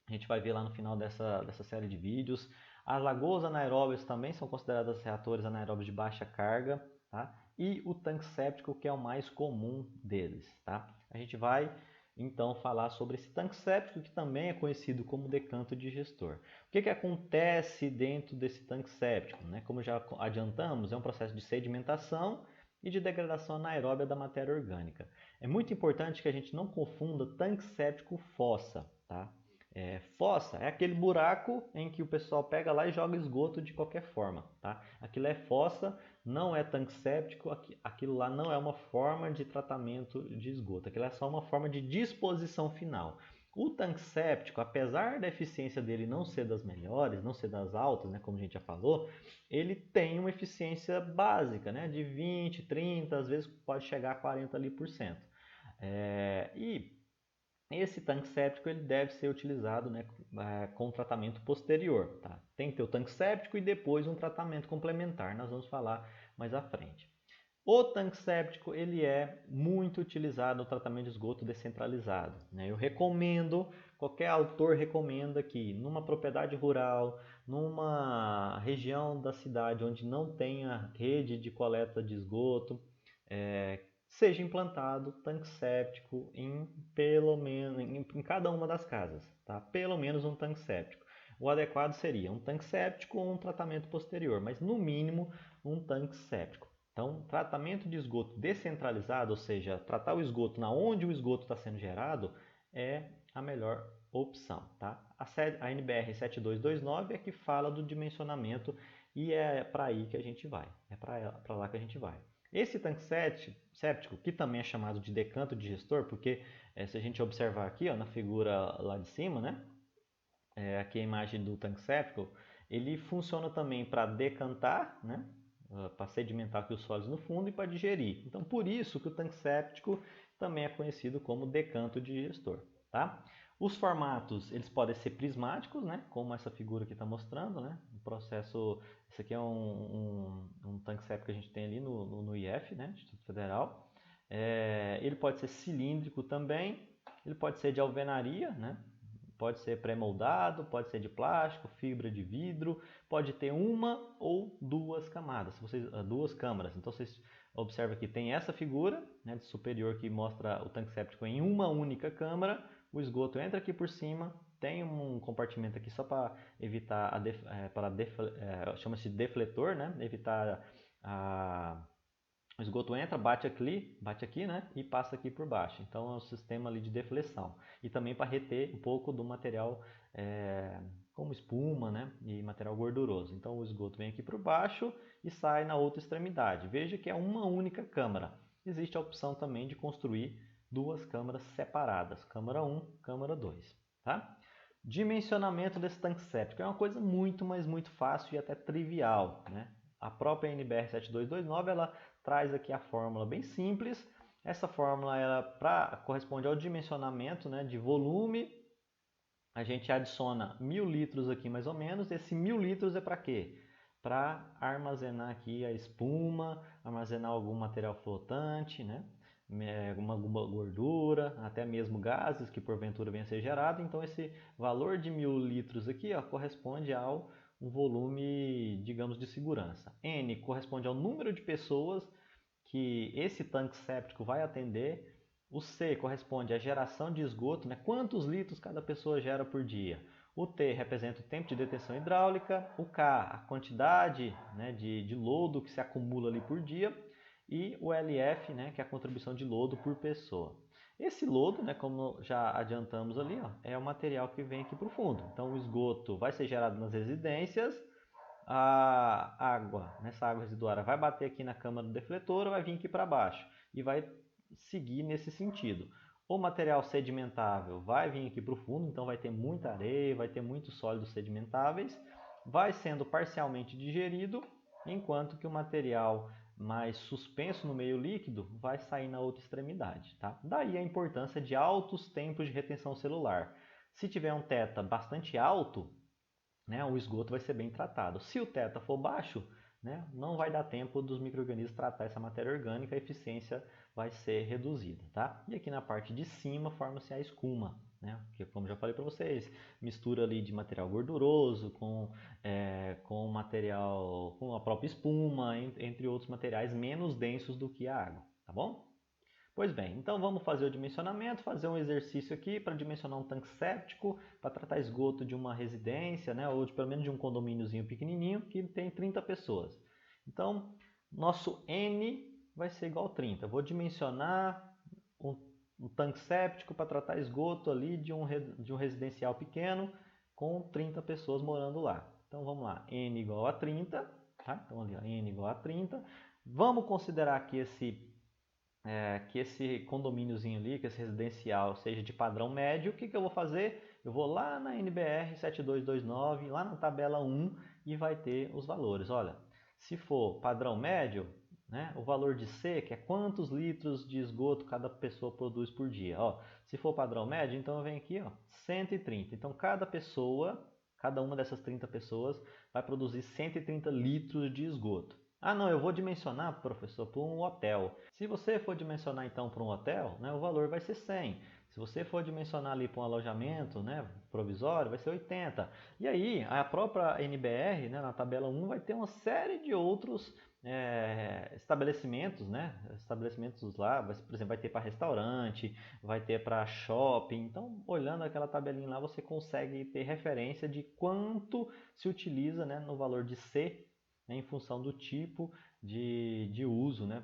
A gente vai ver lá no final dessa série de vídeos. As lagoas anaeróbias também são consideradas reatores anaeróbios de baixa carga, tá? E o tanque séptico, que é o mais comum deles, tá? A gente vai então falar sobre esse tanque séptico, que também é conhecido como decanto digestor. O que acontece dentro desse tanque séptico? Né? Como já adiantamos, é um processo de sedimentação e de degradação anaeróbia da matéria orgânica. É muito importante que a gente não confunda tanque séptico fossa, tá? Fossa é aquele buraco em que o pessoal pega lá e joga esgoto de qualquer forma. Tá? Aquilo é fossa, não é tanque séptico, aquilo lá não é uma forma de tratamento de esgoto, aquilo é só uma forma de disposição final. O tanque séptico, apesar da eficiência dele não ser das melhores, não ser das altas, né, como a gente já falou, ele tem uma eficiência básica, né, de 20, 30, às vezes pode chegar a 40%. E esse tanque séptico ele deve ser utilizado, né, com tratamento posterior. Tá? Tem que ter o tanque séptico e depois um tratamento complementar. Nós vamos falar mais à frente. O tanque séptico ele é muito utilizado no tratamento de esgoto descentralizado. Né? Eu recomendo, qualquer autor recomenda que numa propriedade rural, numa região da cidade onde não tenha rede de coleta de esgoto, seja implantado tanque séptico pelo menos em cada uma das casas, tá? Pelo menos um tanque séptico. O adequado seria um tanque séptico ou um tratamento posterior, mas no mínimo um tanque séptico. Então, tratamento de esgoto descentralizado, ou seja, tratar o esgoto na onde o esgoto está sendo gerado, é a melhor opção. Tá? A NBR 7229 é que fala do dimensionamento e é para aí que a gente vai. É para lá que a gente vai. Esse tanque séptico, que também é chamado de decanto digestor, porque se a gente observar aqui ó, na figura lá de cima, né? Aqui a imagem do tanque séptico, ele funciona também para decantar, né? Para sedimentar aqui os sólidos no fundo e para digerir. Então, por isso que o tanque séptico também é conhecido como decanto digestor. Tá? Os formatos eles podem ser prismáticos, né? Como essa figura aqui está mostrando, né? O processo, esse aqui é um tanque séptico que a gente tem ali no IF, né? Instituto Federal. Ele pode ser cilíndrico também, ele pode ser de alvenaria, né? Pode ser pré-moldado, pode ser de plástico, fibra de vidro, pode ter uma ou duas camadas, duas câmaras. Então vocês observam que tem essa figura, né, de superior que mostra o tanque séptico em uma única câmara, o esgoto entra aqui por cima, tem um compartimento aqui só para evitar chama-se defletor, né? Evitar o esgoto entra, bate aqui, né? E passa aqui por baixo. Então é um sistema ali de defleção. E também para reter um pouco do material como espuma, né? E material gorduroso. Então o esgoto vem aqui por baixo e sai na outra extremidade. Veja que é uma única câmara. Existe a opção também de construir duas câmaras separadas. Câmara 1, câmara 2. Tá? Dimensionamento desse tanque séptico é uma coisa muito, mas muito fácil e até trivial, né? A própria NBR 7229 ela traz aqui a fórmula bem simples. Essa fórmula ela corresponde ao dimensionamento, né, de volume. A gente adiciona 1000 litros aqui mais ou menos. Esse 1000 litros é para quê? Para armazenar aqui a espuma, armazenar algum material flotante, né? Alguma gordura, até mesmo gases que porventura venha a ser gerado. Então esse valor de 1000 litros aqui, ó, corresponde ao um volume, digamos, de segurança. N corresponde ao número de pessoas que esse tanque séptico vai atender. O C corresponde à geração de esgoto, né? Quantos litros cada pessoa gera por dia. O T representa o tempo de detenção hidráulica. O K, a quantidade, né, de lodo que se acumula ali por dia. E o LF, né, que é a contribuição de lodo por pessoa. Esse lodo, né, como já adiantamos ali, ó, é o material que vem aqui para o fundo. Então o esgoto vai ser gerado nas residências. A água, nessa água residuária, vai bater aqui na câmara do defletor, vai vir aqui para baixo e vai seguir nesse sentido. O material sedimentável vai vir aqui para o fundo, então vai ter muita areia, vai ter muitos sólidos sedimentáveis, vai sendo parcialmente digerido, enquanto que o material mais suspenso no meio líquido vai sair na outra extremidade. Tá? Daí a importância de altos tempos de retenção celular. Se tiver um θ bastante alto, né, o esgoto vai ser bem tratado. Se o θ for baixo, né, não vai dar tempo dos micro-organismos tratar essa matéria orgânica, a eficiência vai ser reduzida. Tá? E aqui na parte de cima forma-se a escuma, né, que como já falei para vocês, mistura ali de material gorduroso com material, com a própria espuma, entre outros materiais menos densos do que a água. Tá bom? Pois bem, então vamos fazer o dimensionamento, fazer um exercício aqui para dimensionar um tanque séptico, para tratar esgoto de uma residência, né, ou pelo menos de um condomíniozinho pequenininho que tem 30 pessoas. Então, nosso N vai ser igual a 30. Eu vou dimensionar um tanque séptico para tratar esgoto ali de um residencial pequeno com 30 pessoas morando lá. Então vamos lá, N igual a 30, tá? Então ali, ó, N igual a 30. Vamos considerar que esse condomíniozinho ali, que esse residencial seja de padrão médio. O que eu vou fazer? Eu vou lá na NBR 7229, lá na tabela 1 e vai ter os valores. Olha, se for padrão médio, né, o valor de C, que é quantos litros de esgoto cada pessoa produz por dia. Ó, se for padrão médio, então eu venho aqui, ó, 130. Então cada uma dessas 30 pessoas vai produzir 130 litros de esgoto. Ah, não, eu vou dimensionar, professor, para um hotel. Se você for dimensionar então para um hotel, né, o valor vai ser 100. Se você for dimensionar ali para um alojamento, né, provisório, vai ser 80. E aí, a própria NBR, né, na tabela 1, vai ter uma série de outros estabelecimentos, né? Estabelecimentos lá, por exemplo, vai ter para restaurante, vai ter para shopping. Então, olhando aquela tabelinha lá, você consegue ter referência de quanto se utiliza, né, no valor de C, né, em função do tipo de uso, né,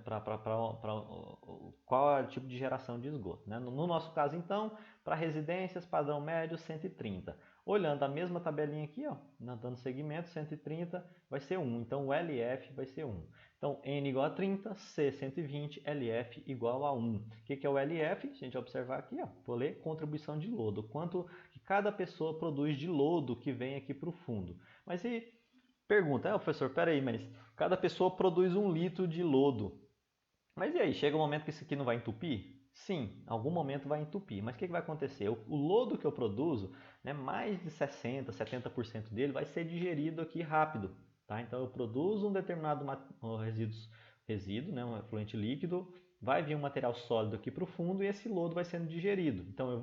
qual é o tipo de geração de esgoto. Né? No nosso caso, então, para residências, padrão médio 130. Olhando a mesma tabelinha aqui, ó, dando segmento, 130 vai ser 1. Então, o LF vai ser 1. Então, N igual a 30, C 120, LF igual a 1. O que é o LF? A gente vai observar aqui, ó, vou ler contribuição de lodo. Quanto que cada pessoa produz de lodo que vem aqui para o fundo. Mas e pergunta, professor, peraí, mas cada pessoa produz 1 litro de lodo. Mas e aí, chega um momento que isso aqui não vai entupir? Sim, em algum momento vai entupir. Mas o que vai acontecer? O lodo que eu produzo, né, mais de 60%, 70% dele vai ser digerido aqui rápido. Tá? Então eu produzo um determinado resíduo, né, um efluente líquido, vai vir um material sólido aqui para o fundo e esse lodo vai sendo digerido. Então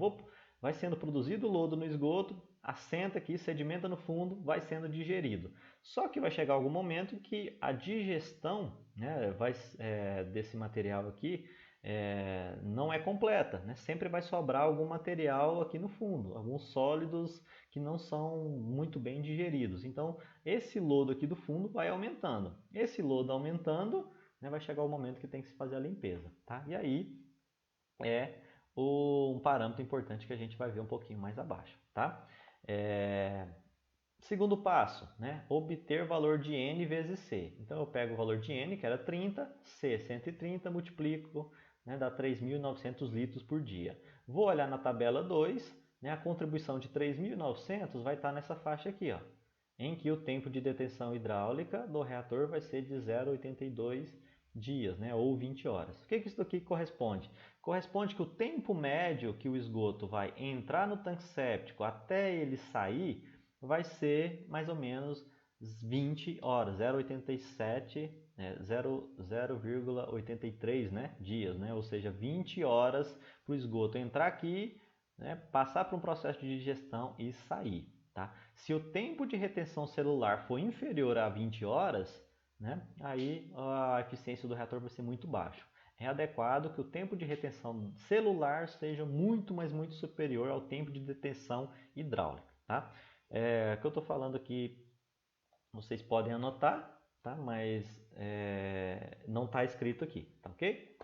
vai sendo produzido lodo no esgoto, assenta aqui, sedimenta no fundo, vai sendo digerido. Só que vai chegar algum momento que a digestão, né, desse material aqui não é completa, né? Sempre vai sobrar algum material aqui no fundo, alguns sólidos que não são muito bem digeridos. Então, esse lodo aqui do fundo vai aumentando. Esse lodo aumentando, né, vai chegar o momento que tem que se fazer a limpeza, tá? E aí é um parâmetro importante que a gente vai ver um pouquinho mais abaixo, tá? Segundo passo, né? Obter valor de N vezes C. Então eu pego o valor de N, que era 30, C 130, multiplico, né, dá 3.900 litros por dia. Vou olhar na tabela 2, né, a contribuição de 3.900 vai estar nessa faixa aqui, ó, em que o tempo de detenção hidráulica do reator vai ser de 0,82 dias, né, ou 20 horas. O que isso aqui corresponde? Corresponde que o tempo médio que o esgoto vai entrar no tanque séptico até ele sair vai ser mais ou menos 20 horas, 0,87, 0,83, né, dias, né, ou seja, 20 horas para o esgoto entrar aqui, né, passar por um processo de digestão e sair. Tá? Se o tempo de retenção celular for inferior a 20 horas, né, aí a eficiência do reator vai ser muito baixa. É adequado que o tempo de retenção celular seja muito, mas muito superior ao tempo de detenção hidráulica. Tá? O que eu estou falando aqui, vocês podem anotar, tá? Mas não está escrito aqui, tá ok?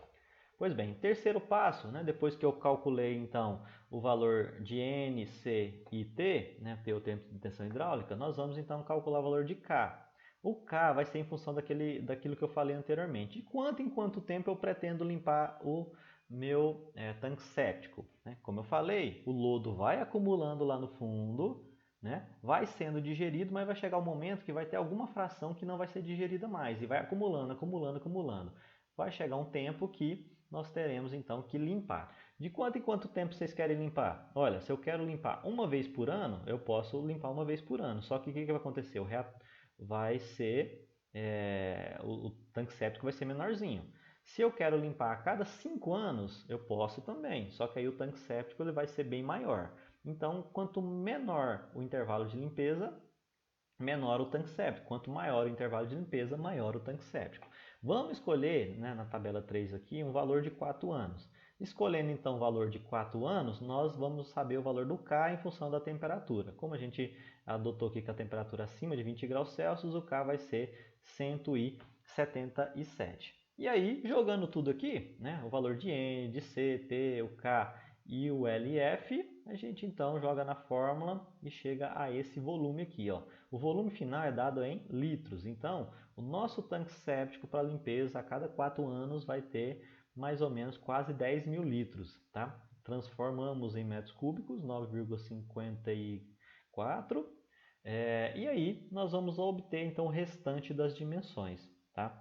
Pois bem, terceiro passo, né? Depois que eu calculei então o valor de N, C e T, né? T é o tempo de detenção hidráulica, nós vamos então calcular o valor de K. O K vai ser em função daquilo que eu falei anteriormente. De quanto em quanto tempo eu pretendo limpar o meu tanque séptico, né? Como eu falei, o lodo vai acumulando lá no fundo, né? Vai sendo digerido, mas vai chegar um momento que vai ter alguma fração que não vai ser digerida mais e vai acumulando, acumulando, acumulando. Vai chegar um tempo que nós teremos então que limpar. De quanto em quanto tempo vocês querem limpar? Olha, se eu quero limpar uma vez por ano, eu posso limpar uma vez por ano. Só que o que vai acontecer? Vai ser o tanque séptico vai ser menorzinho. Se eu quero limpar a cada 5 anos, eu posso também. Só que aí o tanque séptico ele vai ser bem maior. Então, quanto menor o intervalo de limpeza, menor o tanque séptico. Quanto maior o intervalo de limpeza, maior o tanque séptico. Vamos escolher, né, na tabela 3 aqui, um valor de 4 anos. Escolhendo então o valor de 4 anos, nós vamos saber o valor do K em função da temperatura. Como a gente adotou aqui que a temperatura acima de 20 graus Celsius, o K vai ser 177. E aí, jogando tudo aqui, né, o valor de N, de C, T, o K e o LF, a gente então joga na fórmula e chega a esse volume aqui, ó. O volume final é dado em litros, então o nosso tanque séptico para limpeza a cada 4 anos vai ter mais ou menos quase 10 mil litros, tá? Transformamos em metros cúbicos, 9,54, e aí nós vamos obter então o restante das dimensões, tá?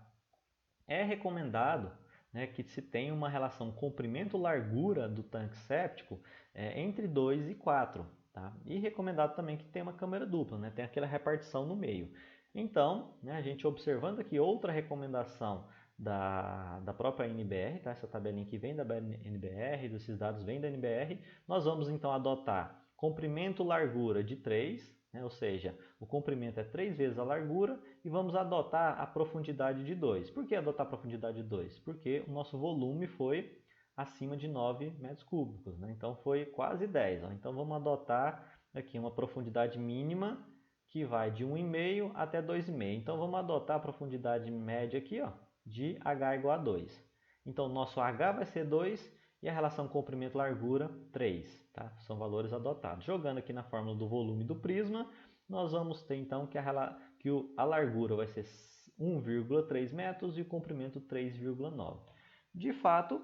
É recomendado, né, que se tenha uma relação comprimento-largura do tanque séptico entre 2 e 4. Tá? E recomendado também que tenha uma câmara dupla, né? Tem aquela repartição no meio. Então, né, a gente observando aqui outra recomendação da própria NBR, tá? Essa tabelinha aqui vem da NBR, esses dados vêm da NBR, nós vamos então adotar comprimento-largura de 3, né? Ou seja, o comprimento é 3 vezes a largura e vamos adotar a profundidade de 2. Por que adotar a profundidade de 2? Porque o nosso volume foi acima de 9 metros cúbicos, né? Então foi quase 10. Ó. Então vamos adotar aqui uma profundidade mínima que vai de 1,5 até 2,5. Então vamos adotar a profundidade média aqui, ó, de H igual a 2. Então nosso H vai ser 2 e a relação comprimento-largura 3. Tá? São valores adotados. Jogando aqui na fórmula do volume do prisma, nós vamos ter então que a largura vai ser 1,3 metros e o comprimento 3,9. De fato,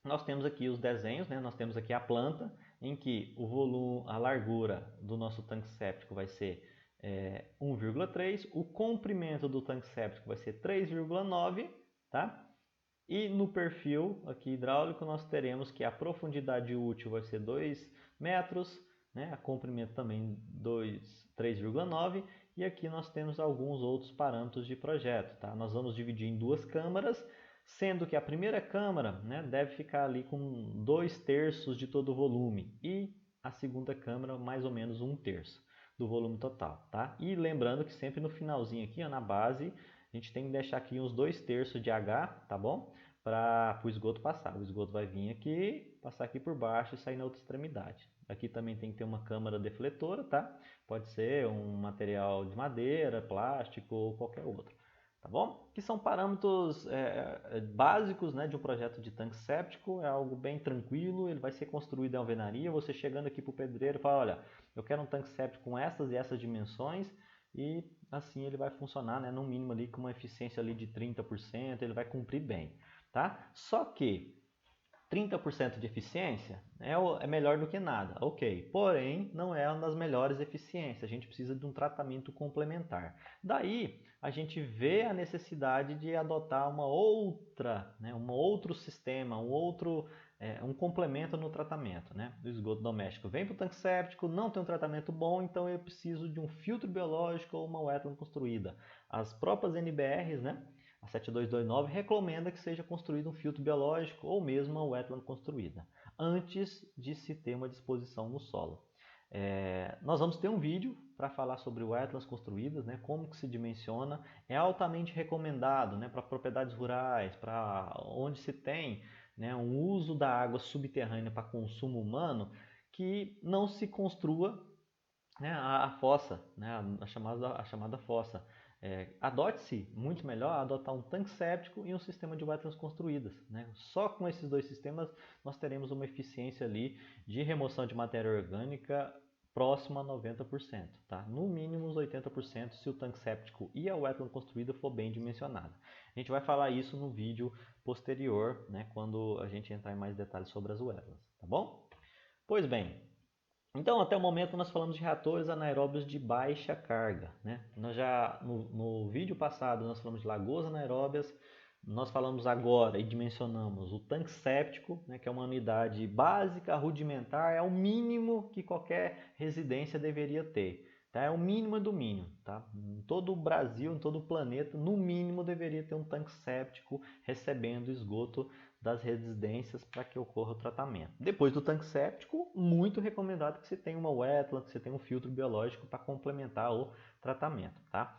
nós temos aqui os desenhos, né? Nós temos aqui a planta em que o volume, a largura do nosso tanque séptico vai ser 1,3, o comprimento do tanque séptico vai ser 3,9, tá? E no perfil aqui hidráulico nós teremos que a profundidade útil vai ser 2 metros, né? A comprimento também 3,9 e aqui nós temos alguns outros parâmetros de projeto. Tá? Nós vamos dividir em duas câmaras, sendo que a primeira câmara, né, deve ficar ali com 2/3 de todo o volume e a segunda câmara mais ou menos 1/3 do volume total. Tá? E lembrando que sempre no finalzinho aqui, ó, na base, a gente tem que deixar aqui uns 2/3 de H, tá bom? para o esgoto passar. O esgoto vai vir aqui, passar aqui por baixo e sair na outra extremidade. Aqui também tem que ter uma câmara defletora, tá? Pode ser um material de madeira, plástico ou qualquer outro, tá bom? Que são parâmetros básicos, né, de um projeto de tanque séptico. É algo bem tranquilo, ele vai ser construído em alvenaria. Você chegando aqui para o pedreiro e fala, olha, eu quero um tanque séptico com essas e essas dimensões, e assim ele vai funcionar, né, no mínimo ali com uma eficiência ali de 30%, ele vai cumprir bem, tá? Só que 30% de eficiência é melhor do que nada, ok. Porém, não é uma das melhores eficiências. A gente precisa de um tratamento complementar. Daí, a gente vê a necessidade de adotar uma outra, né, um outro sistema, um complemento no tratamento, né, do esgoto doméstico. Vem para o tanque séptico, não tem um tratamento bom, então eu preciso de um filtro biológico ou uma wetland construída. As próprias NBRs, né, a 7229 recomenda que seja construído um filtro biológico ou mesmo uma wetland construída, antes de se ter uma disposição no solo. Nós vamos ter um vídeo para falar sobre wetlands construídas, né, como que se dimensiona. É altamente recomendado, né, para propriedades rurais, para onde se tem, né, um uso da água subterrânea para consumo humano, que não se construa, né, a fossa, né, a chamada fossa. Adote-se muito melhor adotar um tanque séptico e um sistema de wetlands construídas, né? Só com esses dois sistemas nós teremos uma eficiência ali de remoção de matéria orgânica próxima a 90%, tá? No mínimo uns 80% se o tanque séptico e a wetland construída for bem dimensionada. A gente vai falar isso no vídeo posterior, né, quando a gente entrar em mais detalhes sobre as wetlands, tá bom? Pois bem, então, até o momento nós falamos de reatores anaeróbios de baixa carga, né? Nós já no vídeo passado nós falamos de lagoas anaeróbias, nós falamos agora e dimensionamos o tanque séptico, né, que é uma unidade básica, rudimentar, é o mínimo que qualquer residência deveria ter, tá? É o mínimo do mínimo, tá? Em todo o Brasil, em todo o planeta, no mínimo deveria ter um tanque séptico recebendo esgoto das residências para que ocorra o tratamento. Depois do tanque séptico, muito recomendado que você tenha uma wetland, que você tenha um filtro biológico para complementar o tratamento, tá?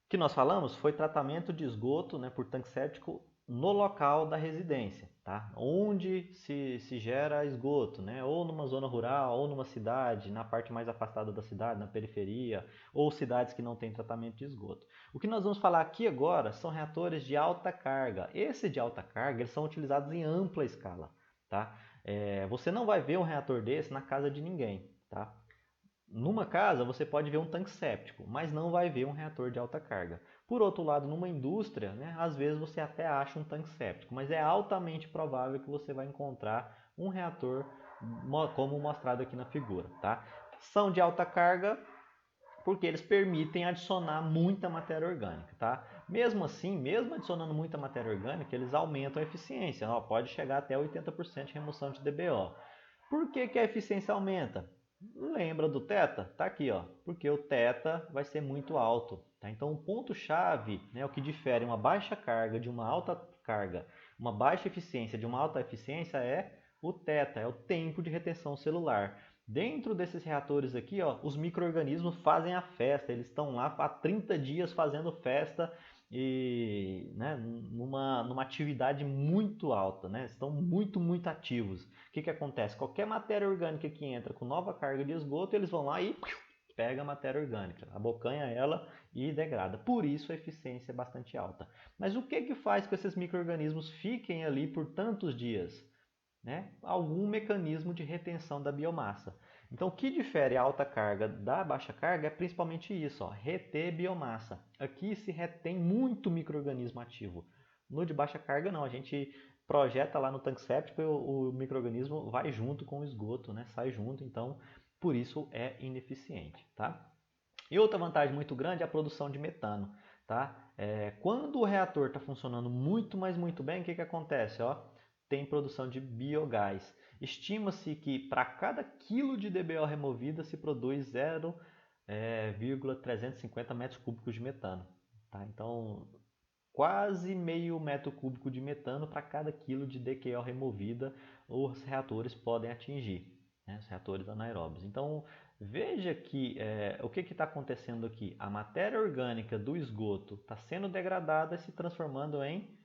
O que nós falamos foi tratamento de esgoto, né, por tanque séptico no local da residência, tá? Onde se gera esgoto, né? Ou numa zona rural, ou numa cidade, na parte mais afastada da cidade, na periferia, ou cidades que não têm tratamento de esgoto. O que nós vamos falar aqui agora são reatores de alta carga. Esse de alta carga, eles são utilizados em ampla escala, tá? Você não vai ver um reator desse na casa de ninguém, tá? Numa casa você pode ver um tanque séptico, mas não vai ver um reator de alta carga. Por outro lado, numa indústria, né, às vezes você até acha um tanque séptico, mas é altamente provável que você vai encontrar um reator como mostrado aqui na figura, tá? São de alta carga porque eles permitem adicionar muita matéria orgânica, tá? Mesmo assim, mesmo adicionando muita matéria orgânica, eles aumentam a eficiência, ó, pode chegar até 80% de remoção de DBO. Por que a eficiência aumenta? Lembra do θ? Tá aqui, ó, porque o θ vai ser muito alto, tá? Então o ponto-chave, né, o que difere uma baixa carga de uma alta carga, uma baixa eficiência de uma alta eficiência é o θ, é o tempo de retenção celular. Dentro desses reatores aqui, ó, os micro-organismos fazem a festa, eles estão lá há 30 dias fazendo festa e, né, numa atividade muito alta, né? Estão muito ativos. O que acontece? Qualquer matéria orgânica que entra com nova carga de esgoto, eles vão lá e pega a matéria orgânica, abocanha ela e degrada. Por isso a eficiência é bastante alta. Mas o que faz com que esses micro-organismos fiquem ali por tantos dias? Né? Algum mecanismo de retenção da biomassa. Então, o que difere a alta carga da baixa carga é principalmente isso, ó, reter biomassa. Aqui se retém muito micro-organismo ativo. No de baixa carga, não. A gente projeta lá no tanque séptico e o micro-organismo vai junto com o esgoto, né? Sai junto, então, por isso é ineficiente. Tá? E outra vantagem muito grande é a produção de metano. Tá? Quando o reator está funcionando muito bem, o que acontece? Ó? Tem produção de biogás. Estima-se que para cada quilo de DBO removida se produz 0,350 metros cúbicos de metano. Tá? Então, quase meio metro cúbico de metano para cada quilo de DQO removida os reatores podem atingir, né? Os reatores anaeróbios. Então, veja que o que está acontecendo aqui? A matéria orgânica do esgoto está sendo degradada e se transformando em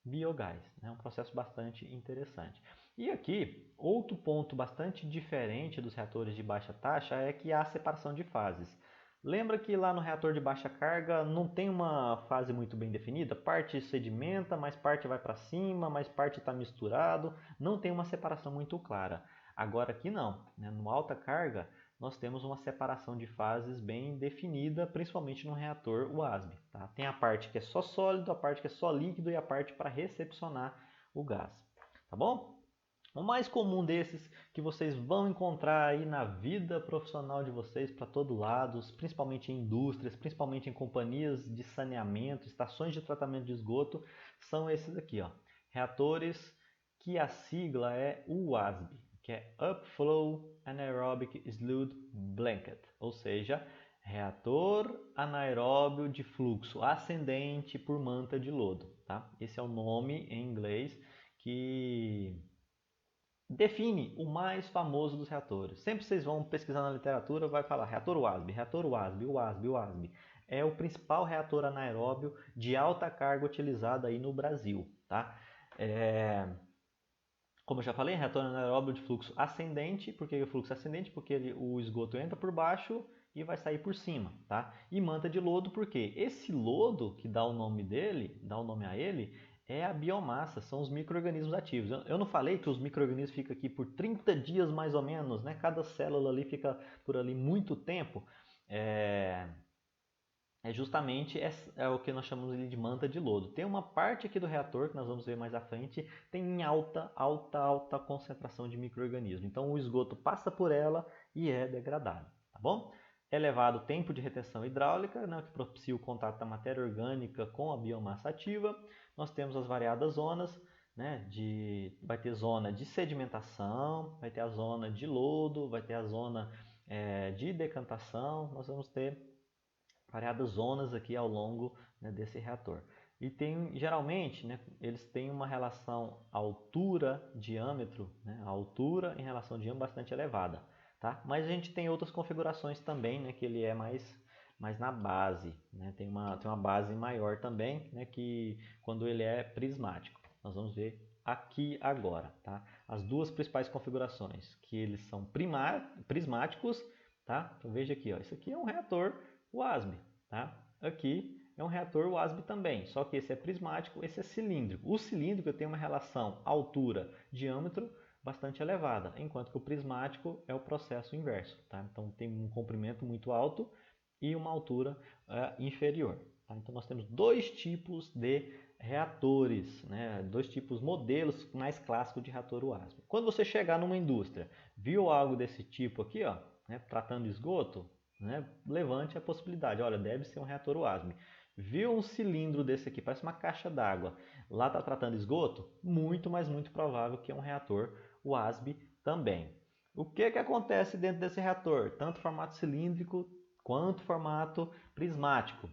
biogás. É um processo bastante interessante. E aqui, outro ponto bastante diferente dos reatores de baixa taxa é que há separação de fases. Lembra que lá no reator de baixa carga não tem uma fase muito bem definida? Parte sedimenta, mais parte vai para cima, mais parte está misturado, não tem uma separação muito clara. Agora aqui não, né? No alta carga nós temos uma separação de fases bem definida, principalmente no reator WASB. Tá? Tem a parte que é só sólido, a parte que é só líquido e a parte para recepcionar o gás. Tá bom? O mais comum desses que vocês vão encontrar aí na vida profissional de vocês para todo lado, principalmente em indústrias, principalmente em companhias de saneamento, estações de tratamento de esgoto, são esses aqui, ó. Reatores que a sigla é UASB, que é Upflow Anaerobic Sludge Blanket, ou seja, reator anaeróbio de fluxo ascendente por manta de lodo. Tá? Esse é o nome em inglês que define o mais famoso dos reatores. Sempre vocês vão pesquisar na literatura, vai falar reator WASB, reator WASB, WASB, WASB. É o principal reator anaeróbio de alta carga utilizado aí no Brasil. Tá? Como eu já falei, reator anaeróbio de fluxo ascendente. Por que o fluxo ascendente? Porque o esgoto entra por baixo e vai sair por cima. Tá? E manta de lodo, porque esse lodo que dá o nome dele, dá o nome a ele, é a biomassa, são os micro-organismos ativos. Eu não falei que os micro-organismos ficam aqui por 30 dias mais ou menos, né? Cada célula ali fica por ali muito tempo. Justamente o que nós chamamos de manta de lodo. Tem uma parte aqui do reator, que nós vamos ver mais à frente, tem alta concentração de micro-organismos. Então o esgoto passa por ela e é degradado, tá bom? Elevado tempo de retenção hidráulica, né, que propicia o contato da matéria orgânica com a biomassa ativa. Nós temos as variadas zonas, né, vai ter zona de sedimentação, vai ter a zona de lodo, vai ter a zona de decantação. Nós vamos ter variadas zonas aqui ao longo, né, desse reator. E geralmente, né, eles têm uma relação altura-diâmetro, né, altura em relação ao diâmetro bastante elevada. Tá? Mas a gente tem outras configurações também, né, que ele é mais na base. Né? Tem uma base maior também, né, que quando ele é prismático. Nós vamos ver aqui agora. Tá? As duas principais configurações, que eles são prismáticos. Tá? Então veja aqui, ó, isso aqui é um reator WASB. Tá? Aqui é um reator WASB também, só que esse é prismático, esse é cilíndrico. O cilíndrico tem uma relação altura-diâmetro bastante elevada, enquanto que o prismático é o processo inverso. Tá? Então tem um comprimento muito alto e uma altura inferior. Tá? Então nós temos dois tipos de reatores, né? Dois tipos, modelos mais clássicos de reator WASB. Quando você chegar numa indústria, viu algo desse tipo aqui, ó, né, tratando esgoto, né, levante a possibilidade, olha, deve ser um reator WASB. Viu um cilindro desse aqui, parece uma caixa d'água, lá está tratando esgoto? Muito, mas muito provável que é um reator WASB também. O que acontece dentro desse reator? Tanto formato cilíndrico quanto formato prismático.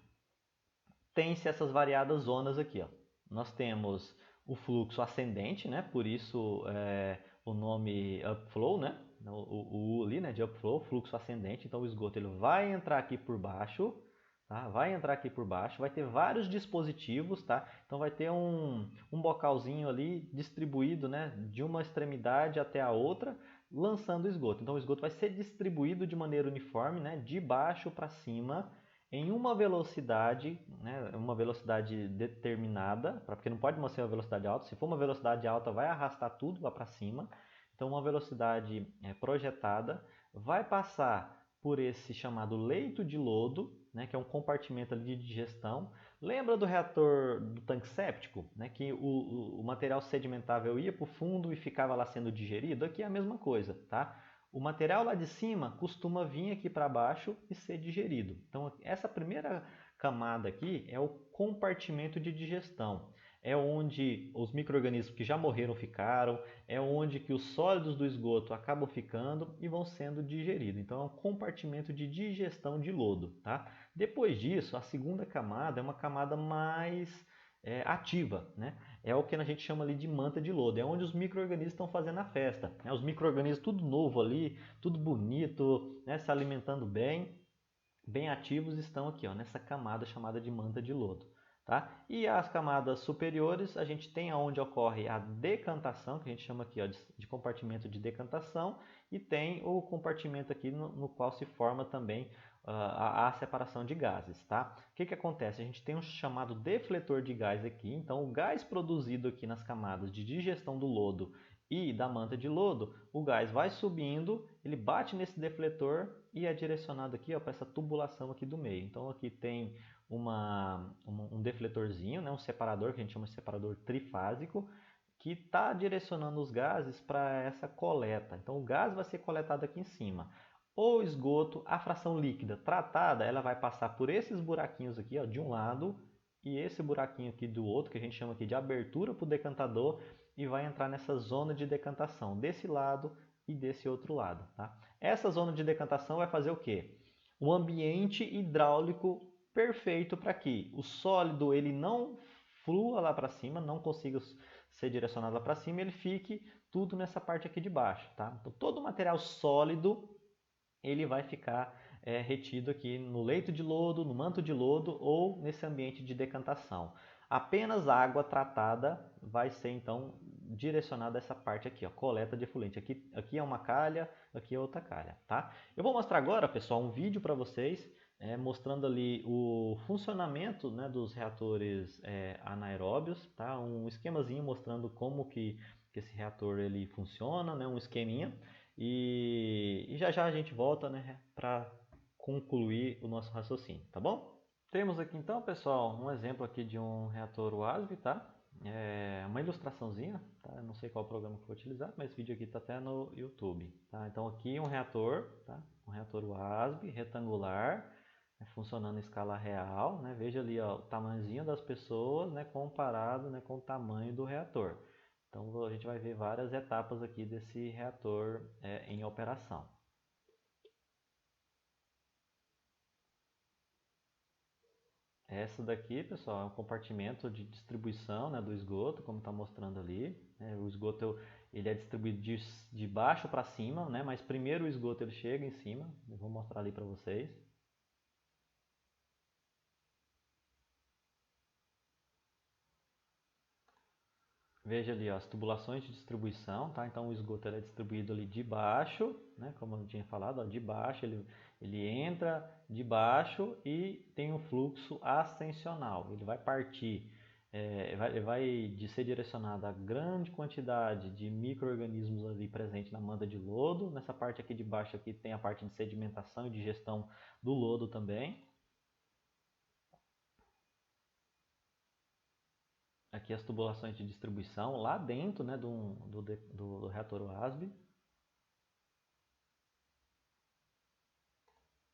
Tem-se essas variadas zonas aqui. Ó. Nós temos o fluxo ascendente, né? Por isso o nome upflow, né? O U ali, né? De upflow, fluxo ascendente. Então o esgoto ele vai entrar aqui por baixo, tá? Vai entrar aqui por baixo, vai ter vários dispositivos, tá? Então vai ter um bocalzinho ali distribuído, né? De uma extremidade até a outra, lançando o esgoto. Então o esgoto vai ser distribuído de maneira uniforme, né? De baixo para cima, em uma velocidade, né, uma velocidade determinada, porque não pode ser uma velocidade alta. Se for uma velocidade alta, vai arrastar tudo lá para cima. Então, uma velocidade projetada vai passar por esse chamado leito de lodo, né, que é um compartimento ali de digestão. Lembra do reator do tanque séptico, né, que o material sedimentável ia para o fundo e ficava lá sendo digerido? Aqui é a mesma coisa, tá? O material lá de cima costuma vir aqui para baixo e ser digerido. Então, essa primeira camada aqui é o compartimento de digestão. É onde os micro-organismos que já morreram ficaram, é onde que os sólidos do esgoto acabam ficando e vão sendo digeridos. Então, é um compartimento de digestão de lodo. Tá? Depois disso, a segunda camada é uma camada mais ativa, né? É o que a gente chama ali de manta de lodo, é onde os micro-organismos estão fazendo a festa, né? Os micro-organismos tudo novo ali, tudo bonito, né? Se alimentando bem ativos, estão aqui, ó, nessa camada chamada de manta de lodo. Tá? E as camadas superiores, a gente tem onde ocorre a decantação, que a gente chama aqui ó, de compartimento de decantação, e tem o compartimento aqui no qual se forma também a separação de gases. Tá? O que acontece? A gente tem um chamado defletor de gás aqui, então o gás produzido aqui nas camadas de digestão do lodo e da manta de lodo, o gás vai subindo, ele bate nesse defletor e é direcionado aqui para essa tubulação aqui do meio. Então aqui tem um defletorzinho, né, um separador que a gente chama de separador trifásico, que está direcionando os gases para essa coleta. Então o gás vai ser coletado aqui em cima. O esgoto, a fração líquida tratada, ela vai passar por esses buraquinhos aqui ó, de um lado e esse buraquinho aqui do outro, que a gente chama aqui de abertura para o decantador, e vai entrar nessa zona de decantação desse lado e desse outro lado. Tá? Essa zona de decantação vai fazer o quê? Um ambiente hidráulico perfeito para que o sólido ele não flua lá para cima, não consiga ser direcionado lá para cima, ele fique tudo nessa parte aqui de baixo. Tá? Então, todo o material sólido ele vai ficar retido aqui no leito de lodo, no manto de lodo ou nesse ambiente de decantação. Apenas água tratada vai ser então direcionada a essa parte aqui, ó, coleta de efluente. Aqui é uma calha, aqui é outra calha, tá? Eu vou mostrar agora, pessoal, um vídeo para vocês mostrando ali o funcionamento, né, dos reatores anaeróbios, tá? Um esquemazinho mostrando como que esse reator ele funciona, né? Um esqueminha. E já já a gente volta, né, para concluir o nosso raciocínio, tá bom? Temos aqui então, pessoal, um exemplo aqui de um reator WASB, tá? Uma ilustraçãozinha, tá? Eu não sei qual programa que eu vou utilizar, mas esse vídeo aqui está até no YouTube, tá? Então aqui um reator, tá? Um reator WASB retangular, funcionando em escala real, né? Veja ali ó, o tamanhozinho das pessoas, né, comparado, né, com o tamanho do reator. Então a gente vai ver várias etapas aqui desse reator em operação. Essa daqui, pessoal, é um compartimento de distribuição, né, do esgoto, como está mostrando ali. O esgoto ele é distribuído de baixo para cima, né, mas primeiro o esgoto ele chega em cima. Eu vou mostrar ali para vocês. Veja ali ó, as tubulações de distribuição, tá? Então o esgoto ele é distribuído ali de baixo, né? Como eu tinha falado, ó, de baixo ele entra de baixo e tem um fluxo ascensional. Ele vai partir, vai de ser direcionado a grande quantidade de micro-organismos ali presente na manta de lodo. Nessa parte aqui de baixo aqui tem a parte de sedimentação e de gestão do lodo também. Aqui as tubulações de distribuição lá dentro, né, do reator WASB.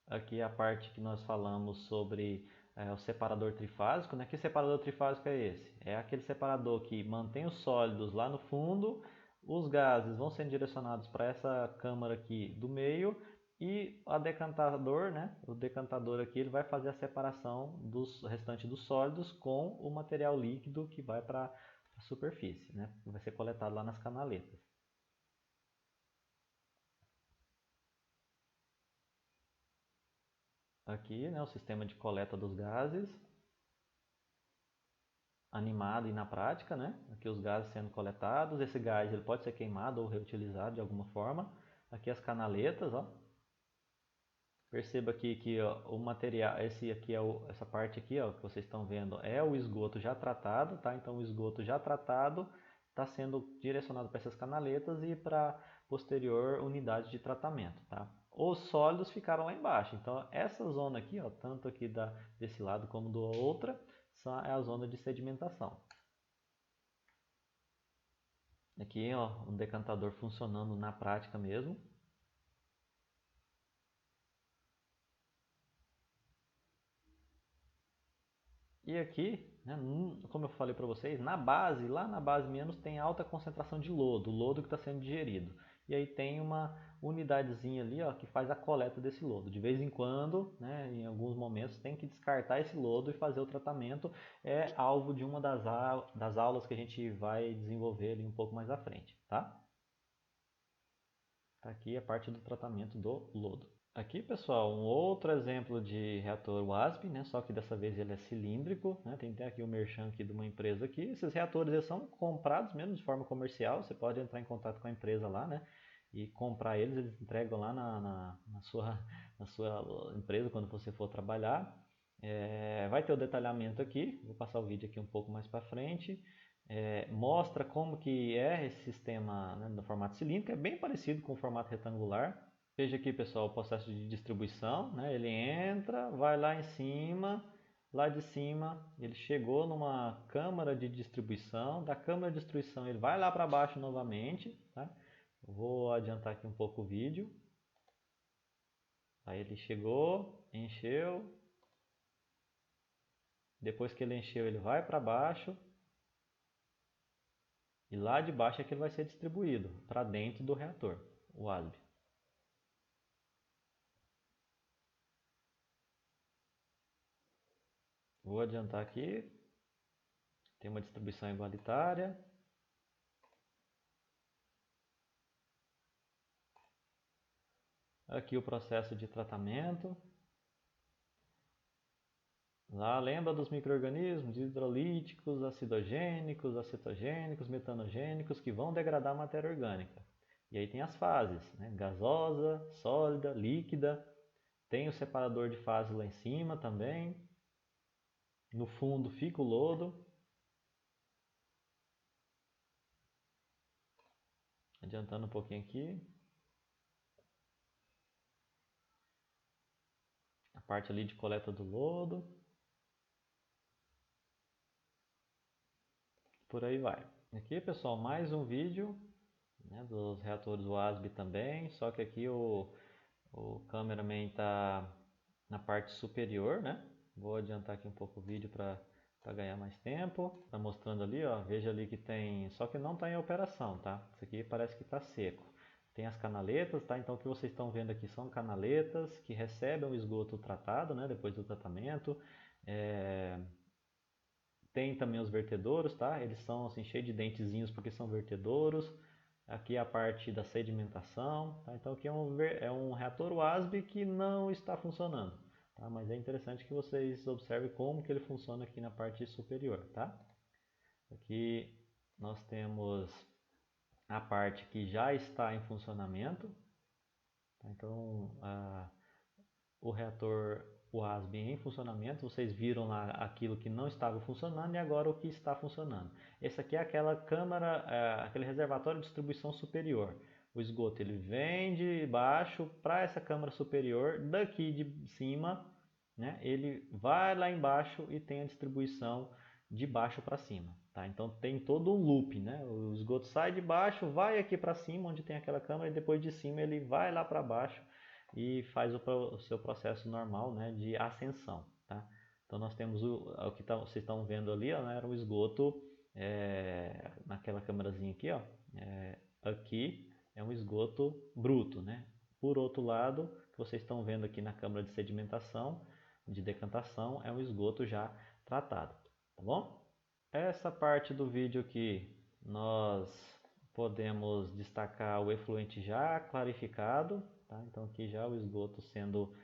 Aqui é a parte que nós falamos sobre o separador trifásico. Né? Que separador trifásico é esse? É aquele separador que mantém os sólidos lá no fundo, os gases vão sendo direcionados para essa câmara aqui do meio e o decantador, né? O decantador aqui ele vai fazer a separação dos restantes dos sólidos com o material líquido que vai para a superfície, né? Vai ser coletado lá nas canaletas. Aqui, né, o sistema de coleta dos gases, animado e na prática, né? Aqui os gases sendo coletados, esse gás ele pode ser queimado ou reutilizado de alguma forma. Aqui as canaletas, ó. Perceba aqui que ó, o material, esse aqui é essa parte aqui, ó, que vocês estão vendo, é o esgoto já tratado, tá? Então o esgoto já tratado está sendo direcionado para essas canaletas e para posterior unidade de tratamento, tá? Os sólidos ficaram lá embaixo. Então essa zona aqui, ó, tanto aqui desse lado como do outra, é a zona de sedimentação. Aqui, ó, um decantador funcionando na prática mesmo. E aqui, né, como eu falei para vocês, na base, lá na base menos, tem alta concentração de lodo, o lodo que está sendo digerido. E aí tem uma unidadezinha ali ó, que faz a coleta desse lodo. De vez em quando, né, em alguns momentos, tem que descartar esse lodo e fazer o tratamento. É alvo de uma das aulas que a gente vai desenvolver ali um pouco mais à frente. Tá? Aqui é a parte do tratamento do lodo. Aqui, pessoal, um outro exemplo de reator WASP, né? Só que dessa vez ele é cilíndrico, né? Tem aqui o merchan aqui de uma empresa aqui. Esses reatores eles são comprados mesmo de forma comercial. Você pode entrar em contato com a empresa lá, né? E comprar eles entregam lá na sua empresa quando você for trabalhar. Vai ter o detalhamento aqui, vou passar o vídeo aqui um pouco mais para frente. Mostra como que é esse sistema, né, no formato cilíndrico, é bem parecido com o formato retangular. Veja aqui, pessoal, o processo de distribuição, né? Ele entra, vai lá em cima, lá de cima ele chegou numa câmara de distribuição, da câmara de distribuição ele vai lá para baixo novamente, tá? Vou adiantar aqui um pouco o vídeo. Aí ele chegou, encheu, depois que ele encheu ele vai para baixo e lá de baixo é que ele vai ser distribuído para dentro do reator, o WASB. Vou adiantar aqui, tem uma distribuição igualitária. Aqui o processo de tratamento. Lá lembra dos micro-organismos hidrolíticos, acidogênicos, acetogênicos, metanogênicos que vão degradar a matéria orgânica. E aí tem as fases, né? Gasosa, sólida, líquida. Tem o separador de fase lá em cima também. No fundo fica o lodo. Adiantando um pouquinho aqui. A parte ali de coleta do lodo. Por aí vai. Aqui, pessoal, mais um vídeo, né, dos reatores WASB também, só que aqui o cameraman está na parte superior, né? Vou adiantar aqui um pouco o vídeo para ganhar mais tempo. Está mostrando ali, ó, veja ali que tem, só que não está em operação, tá? Isso aqui parece que está seco. Tem as canaletas, tá? Então o que vocês estão vendo aqui são canaletas que recebem o esgoto tratado, né? Depois do tratamento. Tem também os vertedouros, tá? Eles são assim cheios de dentezinhos porque são vertedouros. Aqui é a parte da sedimentação, tá? Então aqui é um reator WASB que não está funcionando, tá? Mas é interessante que vocês observem como que ele funciona aqui na parte superior, tá? Aqui nós temos a parte que já está em funcionamento, tá? Então o reator WASB em funcionamento, vocês viram lá aquilo que não estava funcionando e agora o que está funcionando. Esse aqui é aquela câmara, aquele reservatório de distribuição superior. O esgoto ele vem de baixo para essa câmara superior, daqui de cima, né, ele vai lá embaixo e tem a distribuição de baixo para cima. Tá? Então tem todo um loop, né? O esgoto sai de baixo, vai aqui para cima, onde tem aquela câmara, e depois de cima ele vai lá para baixo e faz o seu processo normal, né, de ascensão. Tá? Então nós temos o que vocês estão vendo ali, ó, né, era o esgoto naquela câmerazinha aqui, ó, aqui é um esgoto bruto, né? Por outro lado, o que vocês estão vendo aqui na câmara de sedimentação, de decantação, é um esgoto já tratado, tá bom? Essa parte do vídeo aqui nós podemos destacar o efluente já clarificado, tá? Então aqui já o esgoto sendo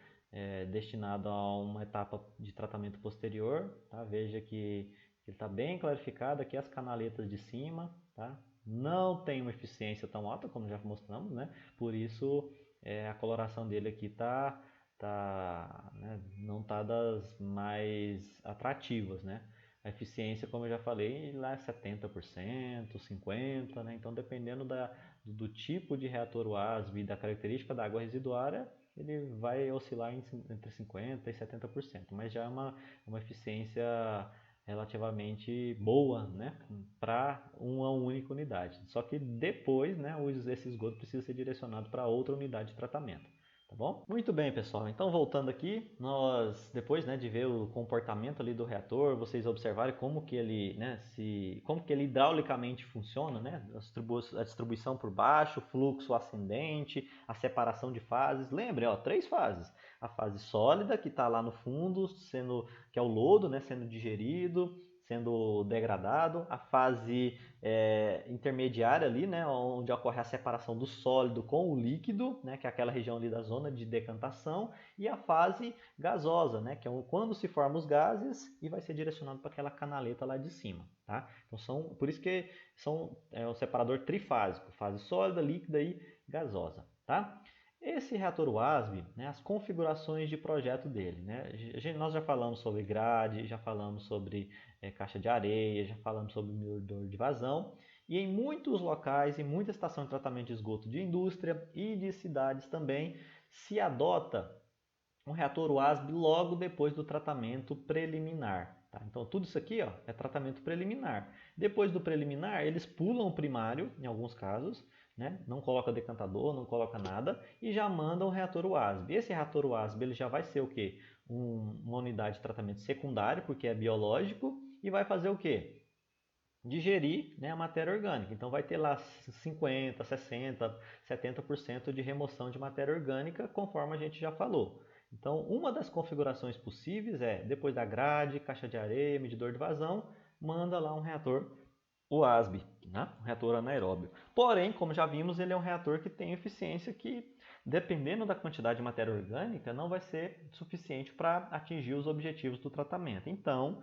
destinado a uma etapa de tratamento posterior, tá? Veja que ele está bem clarificado, aqui as canaletas de cima, tá? Não tem uma eficiência tão alta como já mostramos, né? Por isso a coloração dele aqui né? Não está das mais atrativas, né? A eficiência, como eu já falei, lá é 70%, 50%, né? Então dependendo do tipo de reator WASB e da característica da água residuária, ele vai oscilar entre 50% e 70%, mas já é uma eficiência relativamente boa, né, para uma única unidade. Só que depois, né, esse esgoto precisa ser direcionado para outra unidade de tratamento. Tá bom? Muito bem, pessoal. Então, voltando aqui, nós depois, né, de ver o comportamento ali do reator, vocês observarem como que ele, né, como que ele hidraulicamente funciona, né, a distribuição por baixo, fluxo ascendente, a separação de fases. Lembre, ó, 3 fases. A fase sólida que está lá no fundo, que é o lodo, né, sendo digerido, sendo degradado, a fase intermediária ali, né, onde ocorre a separação do sólido com o líquido, né, que é aquela região ali da zona de decantação, e a fase gasosa, né, que é quando se formam os gases e vai ser direcionado para aquela canaleta lá de cima. Tá? Então por isso que é um separador trifásico, fase sólida, líquida e gasosa. Tá? Esse reator WASB, né, as configurações de projeto dele, né, nós já falamos sobre grade, já falamos sobre caixa de areia, já falamos sobre medidor de vazão, e em muitos locais, em muita estação de tratamento de esgoto de indústria e de cidades também, se adota um reator WASB logo depois do tratamento preliminar. Tá? Então tudo isso aqui ó, é tratamento preliminar. Depois do preliminar, eles pulam o primário, em alguns casos, né? Não coloca decantador, não coloca nada, e já mandam o reator WASB. Esse reator WASB ele já vai ser o quê? Uma unidade de tratamento secundário, porque é biológico, e vai fazer o quê? Digerir, né, a matéria orgânica. Então vai ter lá 50, 60, 70% de remoção de matéria orgânica, conforme a gente já falou. Então, uma das configurações possíveis é, depois da grade, caixa de areia, medidor de vazão, manda lá um reator WASB, né? Um reator anaeróbio. Porém, como já vimos, ele é um reator que tem eficiência que, dependendo da quantidade de matéria orgânica, não vai ser suficiente para atingir os objetivos do tratamento. Então,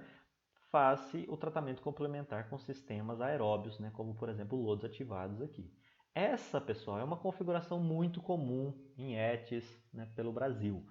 faz-se o tratamento complementar com sistemas aeróbios, né? Como, por exemplo, lodos ativados aqui. Essa, pessoal, é uma configuração muito comum em ETs, né, pelo Brasil,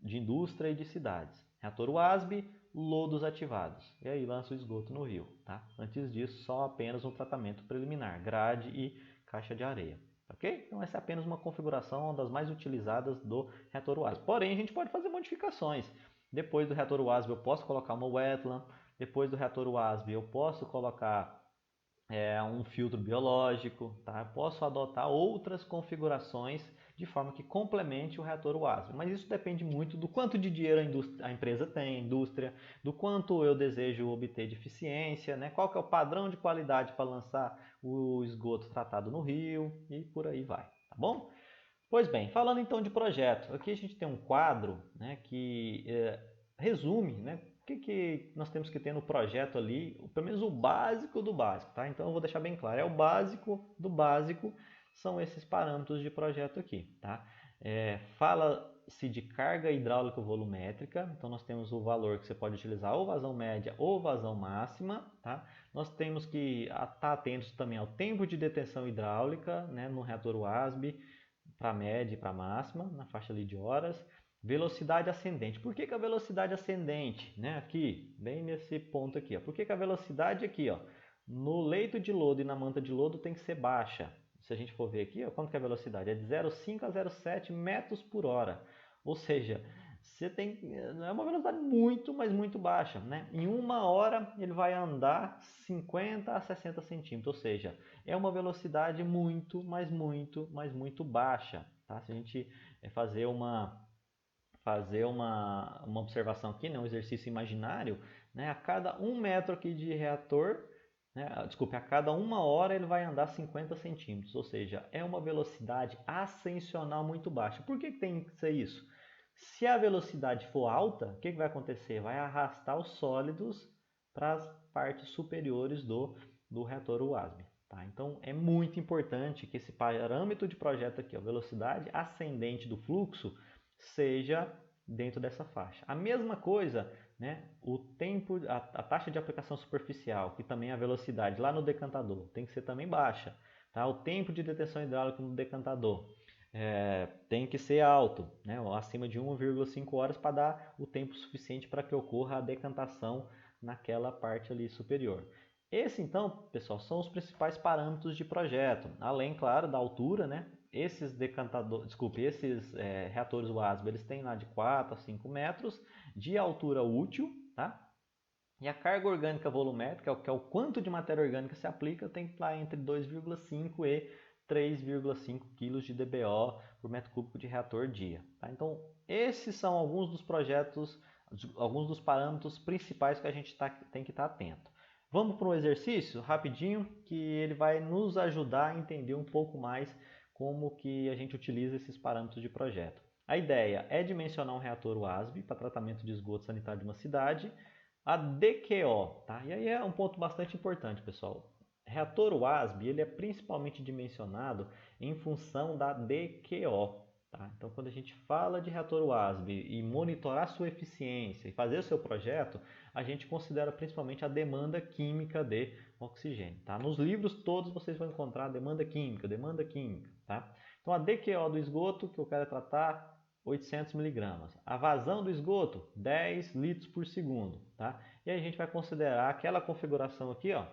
de indústria e de cidades. Reator WASB, lodos ativados. E aí lança o esgoto no rio. Tá? Antes disso, só apenas um tratamento preliminar, grade e caixa de areia. Ok? Então essa é apenas uma configuração, uma das mais utilizadas do reator WASB. Porém, a gente pode fazer modificações. Depois do reator WASB eu posso colocar uma wetland. Depois do reator WASB eu posso colocar um filtro biológico, tá? Eu posso adotar outras configurações de forma que complemente o reator WASB. Mas isso depende muito do quanto de dinheiro a empresa tem, a indústria, do quanto eu desejo obter de eficiência, né? Qual que é o padrão de qualidade para lançar o esgoto tratado no rio e por aí vai, tá bom? Pois bem, falando então de projeto, aqui a gente tem um quadro, né, que resume, né, o que nós temos que ter no projeto ali, pelo menos o básico do básico, tá? Então eu vou deixar bem claro, é o básico do básico, são esses parâmetros de projeto aqui, tá? Fala-se de carga hidráulica volumétrica, então nós temos o valor que você pode utilizar ou vazão média ou vazão máxima, tá? Nós temos que estar atentos também ao tempo de detenção hidráulica, né, no reator WASB, para média e para máxima, na faixa ali de horas. Velocidade ascendente. Por que a velocidade ascendente? Né? Aqui, bem nesse ponto aqui. Ó. Por que a velocidade aqui, ó, no leito de lodo e na manta de lodo tem que ser baixa? Se a gente for ver aqui, ó, quanto que é a velocidade? É de 0,5 a 0,7 metros por hora. Ou seja, você tem é uma velocidade muito, mas muito baixa. Né? Em uma hora ele vai andar 50 a 60 centímetros. Ou seja, é uma velocidade muito, mas muito, mas muito baixa. Tá? Se a gente fazer uma observação aqui, né, um exercício imaginário, né, a cada 1 metro aqui de reator, né, desculpe, a cada 1 hora ele vai andar 50 centímetros, ou seja, é uma velocidade ascensional muito baixa. Por que tem que ser isso? Se a velocidade for alta, o que vai acontecer? Vai arrastar os sólidos para as partes superiores do reator WASB. Tá? Então é muito importante que esse parâmetro de projeto aqui, a velocidade ascendente do fluxo, seja dentro dessa faixa. A mesma coisa, né, o tempo, a taxa de aplicação superficial, que também é a velocidade lá no decantador, tem que ser também baixa. Tá? O tempo de detenção hidráulica no decantador tem que ser alto, né, acima de 1,5 horas para dar o tempo suficiente para que ocorra a decantação naquela parte ali superior. Esse então, pessoal, são os principais parâmetros de projeto, além, claro, da altura, né? Esses reatores WASB, eles têm lá de 4 a 5 metros de altura útil, tá? E a carga orgânica volumétrica, que é o quanto de matéria orgânica se aplica, tem que estar entre 2,5 e 3,5 kg de DBO por metro cúbico de reator dia. Tá? Então, esses são alguns dos projetos, alguns dos parâmetros principais que a gente tem que estar atento. Vamos para um exercício rapidinho que ele vai nos ajudar a entender um pouco mais como que a gente utiliza esses parâmetros de projeto. A ideia é dimensionar um reator WASB para tratamento de esgoto sanitário de uma cidade. A DQO, tá? E aí é um ponto bastante importante, pessoal. Reator WASB, ele é principalmente dimensionado em função da DQO, tá? Então, quando a gente fala de reator WASB e monitorar sua eficiência e fazer o seu projeto, a gente considera principalmente a demanda química de oxigênio, tá? Nos livros todos vocês vão encontrar demanda química, tá? Então, a DQO do esgoto que eu quero tratar 800 miligramas. A vazão do esgoto, 10 litros por segundo, tá? E aí a gente vai considerar aquela configuração aqui, ó,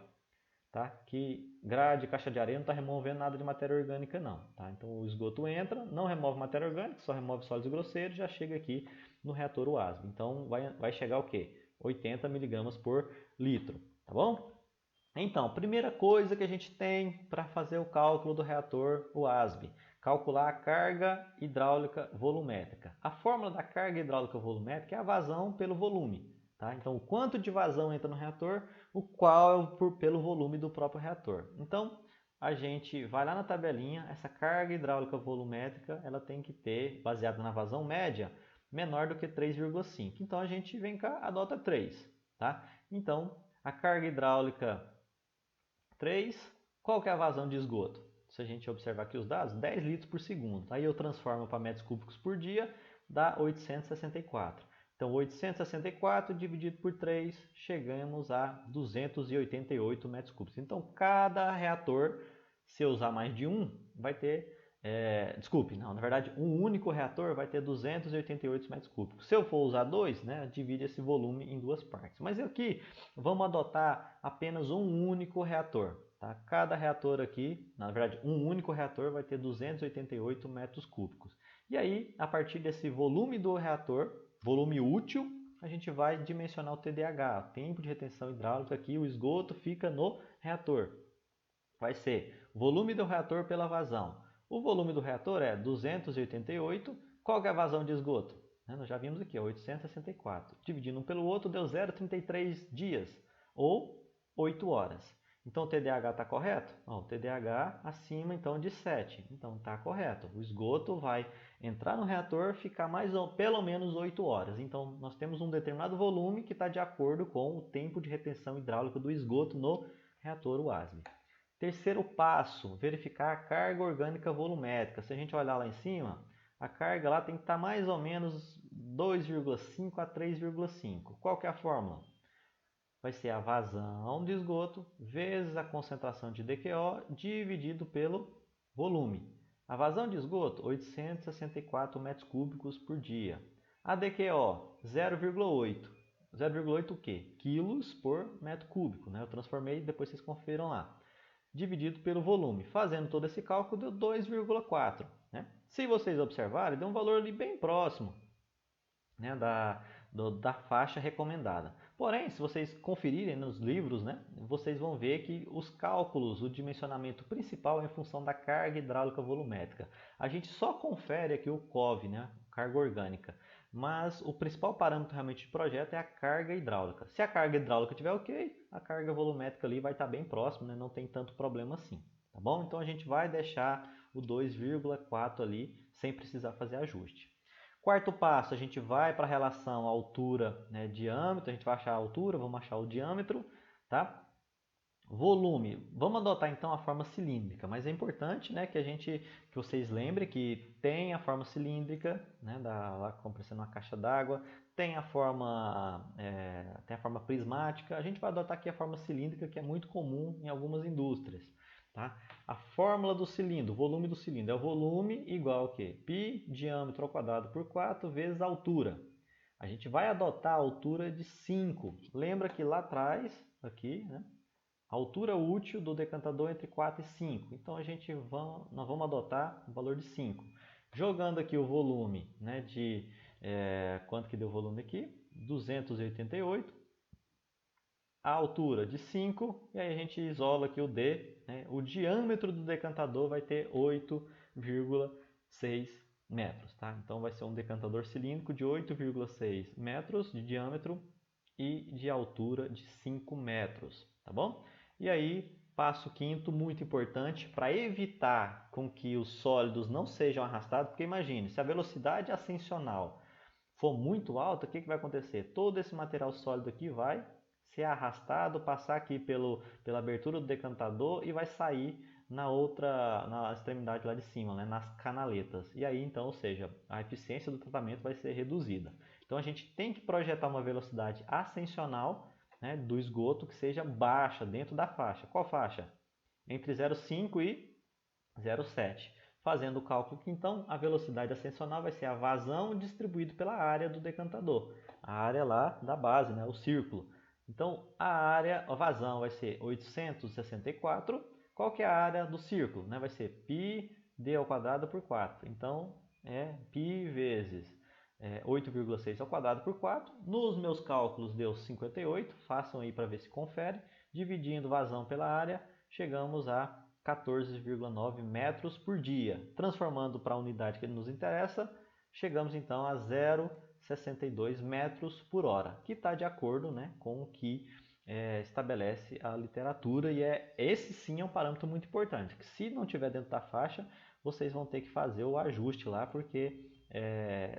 tá? Que grade, caixa de areia não está removendo nada de matéria orgânica não, tá? Então o esgoto entra, não remove matéria orgânica, só remove sólidos grosseiros, já chega aqui no reator WASB. Então vai chegar o quê? 80 miligramas por litro, tá bom? Então, primeira coisa que a gente tem para fazer o cálculo do reator WASB, calcular a carga hidráulica volumétrica. A fórmula da carga hidráulica volumétrica é a vazão pelo volume. Tá? Então, o quanto de vazão entra no reator, o qual é pelo volume do próprio reator. Então, a gente vai lá na tabelinha, essa carga hidráulica volumétrica ela tem que ter, baseada na vazão média, menor do que 3,5. Então, a gente vem cá, adota 3. Tá? Então, a carga hidráulica 3. Qual que é a vazão de esgoto? Se a gente observar aqui os dados, 10 litros por segundo. Aí eu transformo para metros cúbicos por dia, dá 864. Então, 864 dividido por 3, chegamos a 288 metros cúbicos. Então, cada reator, se eu usar mais de um, vai ter... na verdade, um único reator vai ter 288 metros cúbicos. Se eu for usar dois, né, divide esse volume em duas partes. Mas aqui, vamos adotar apenas um único reator. Tá? Cada reator aqui, na verdade, um único reator vai ter 288 metros cúbicos. E aí, a partir desse volume do reator, volume útil, a gente vai dimensionar o TDH, o tempo de retenção hidráulica aqui, o esgoto fica no reator. Vai ser volume do reator pela vazão. O volume do reator é 288. Qual que é a vazão de esgoto? Nós já vimos aqui, 864. Dividindo um pelo outro deu 0,33 dias, ou 8 horas. Então o TDH está correto? O TDH acima então de 7. Então está correto. O esgoto vai entrar no reator, ficar mais ou pelo menos 8 horas. Então nós temos um determinado volume que está de acordo com o tempo de retenção hidráulica do esgoto no reator WASB. Terceiro passo, verificar a carga orgânica volumétrica. Se a gente olhar lá em cima, a carga lá tem que estar mais ou menos 2,5 a 3,5. Qual que é a fórmula? Vai ser a vazão de esgoto vezes a concentração de DQO dividido pelo volume. A vazão de esgoto, 864 metros cúbicos por dia. A DQO, 0,8. 0,8 o quê? Quilos por metro cúbico. Né? Eu transformei, depois vocês confiram lá. Dividido pelo volume. Fazendo todo esse cálculo, deu 2,4. Né? Se vocês observarem, deu um valor ali bem próximo, né, da faixa recomendada. Porém, se vocês conferirem nos livros, né, vocês vão ver que os cálculos, o dimensionamento principal é em função da carga hidráulica volumétrica. A gente só confere aqui o COV, né, carga orgânica. Mas o principal parâmetro realmente de projeto é a carga hidráulica. Se a carga hidráulica estiver ok, a carga volumétrica ali vai estar bem próximo, né? Não tem tanto problema assim. Tá bom? Então a gente vai deixar o 2,4 ali sem precisar fazer ajuste. Quarto passo, a gente vai para a relação altura, né, diâmetro, a gente vai achar a altura, vamos achar o diâmetro, tá? Volume, vamos adotar então a forma cilíndrica, mas é importante, né, que vocês lembrem que tem a forma cilíndrica, né, lá compressando uma caixa d'água, tem a forma prismática. A gente vai adotar aqui a forma cilíndrica, que é muito comum em algumas indústrias, tá? A fórmula do cilindro, o volume do cilindro é o volume igual a quê? Π diâmetro ao quadrado por 4 vezes a altura. A gente vai adotar a altura de 5. Lembra que lá atrás, aqui, né, a altura útil do decantador entre 4 e 5. Então nós vamos adotar o valor de 5. Jogando aqui o volume, né, quanto que deu o volume aqui? 288. A altura de 5, e aí a gente isola aqui o D, né? O diâmetro do decantador vai ter 8,6 metros. Tá? Então vai ser um decantador cilíndrico de 8,6 metros de diâmetro e de altura de 5 metros. Tá bom? E aí, passo quinto, muito importante, para evitar com que os sólidos não sejam arrastados, porque imagine, se a velocidade ascensional for muito alta, o que vai acontecer? Todo esse material sólido aqui vai ser arrastado, passar aqui pela abertura do decantador e vai sair na extremidade lá de cima, né, nas canaletas. E aí, então, ou seja, a eficiência do tratamento vai ser reduzida. Então, a gente tem que projetar uma velocidade ascensional, né, do esgoto que seja baixa dentro da faixa. Qual faixa? Entre 0,5 e 0,7. Fazendo o cálculo que então a velocidade ascensional vai ser a vazão distribuído pela área do decantador. A área lá da base, né, o círculo. Então a vazão vai ser 864. Qual que é a área do círculo? Né? Vai ser π d ao quadrado por 4. Então é π vezes 8,6 ao quadrado por 4. Nos meus cálculos deu 58. Façam aí para ver se confere. Dividindo vazão pela área, chegamos a 14,9 metros por dia. Transformando para a unidade que nos interessa, chegamos então a 0,62 metros por hora, que está de acordo, né, com o que estabelece a literatura, e esse sim é um parâmetro muito importante, que se não tiver dentro da faixa, vocês vão ter que fazer o ajuste lá, porque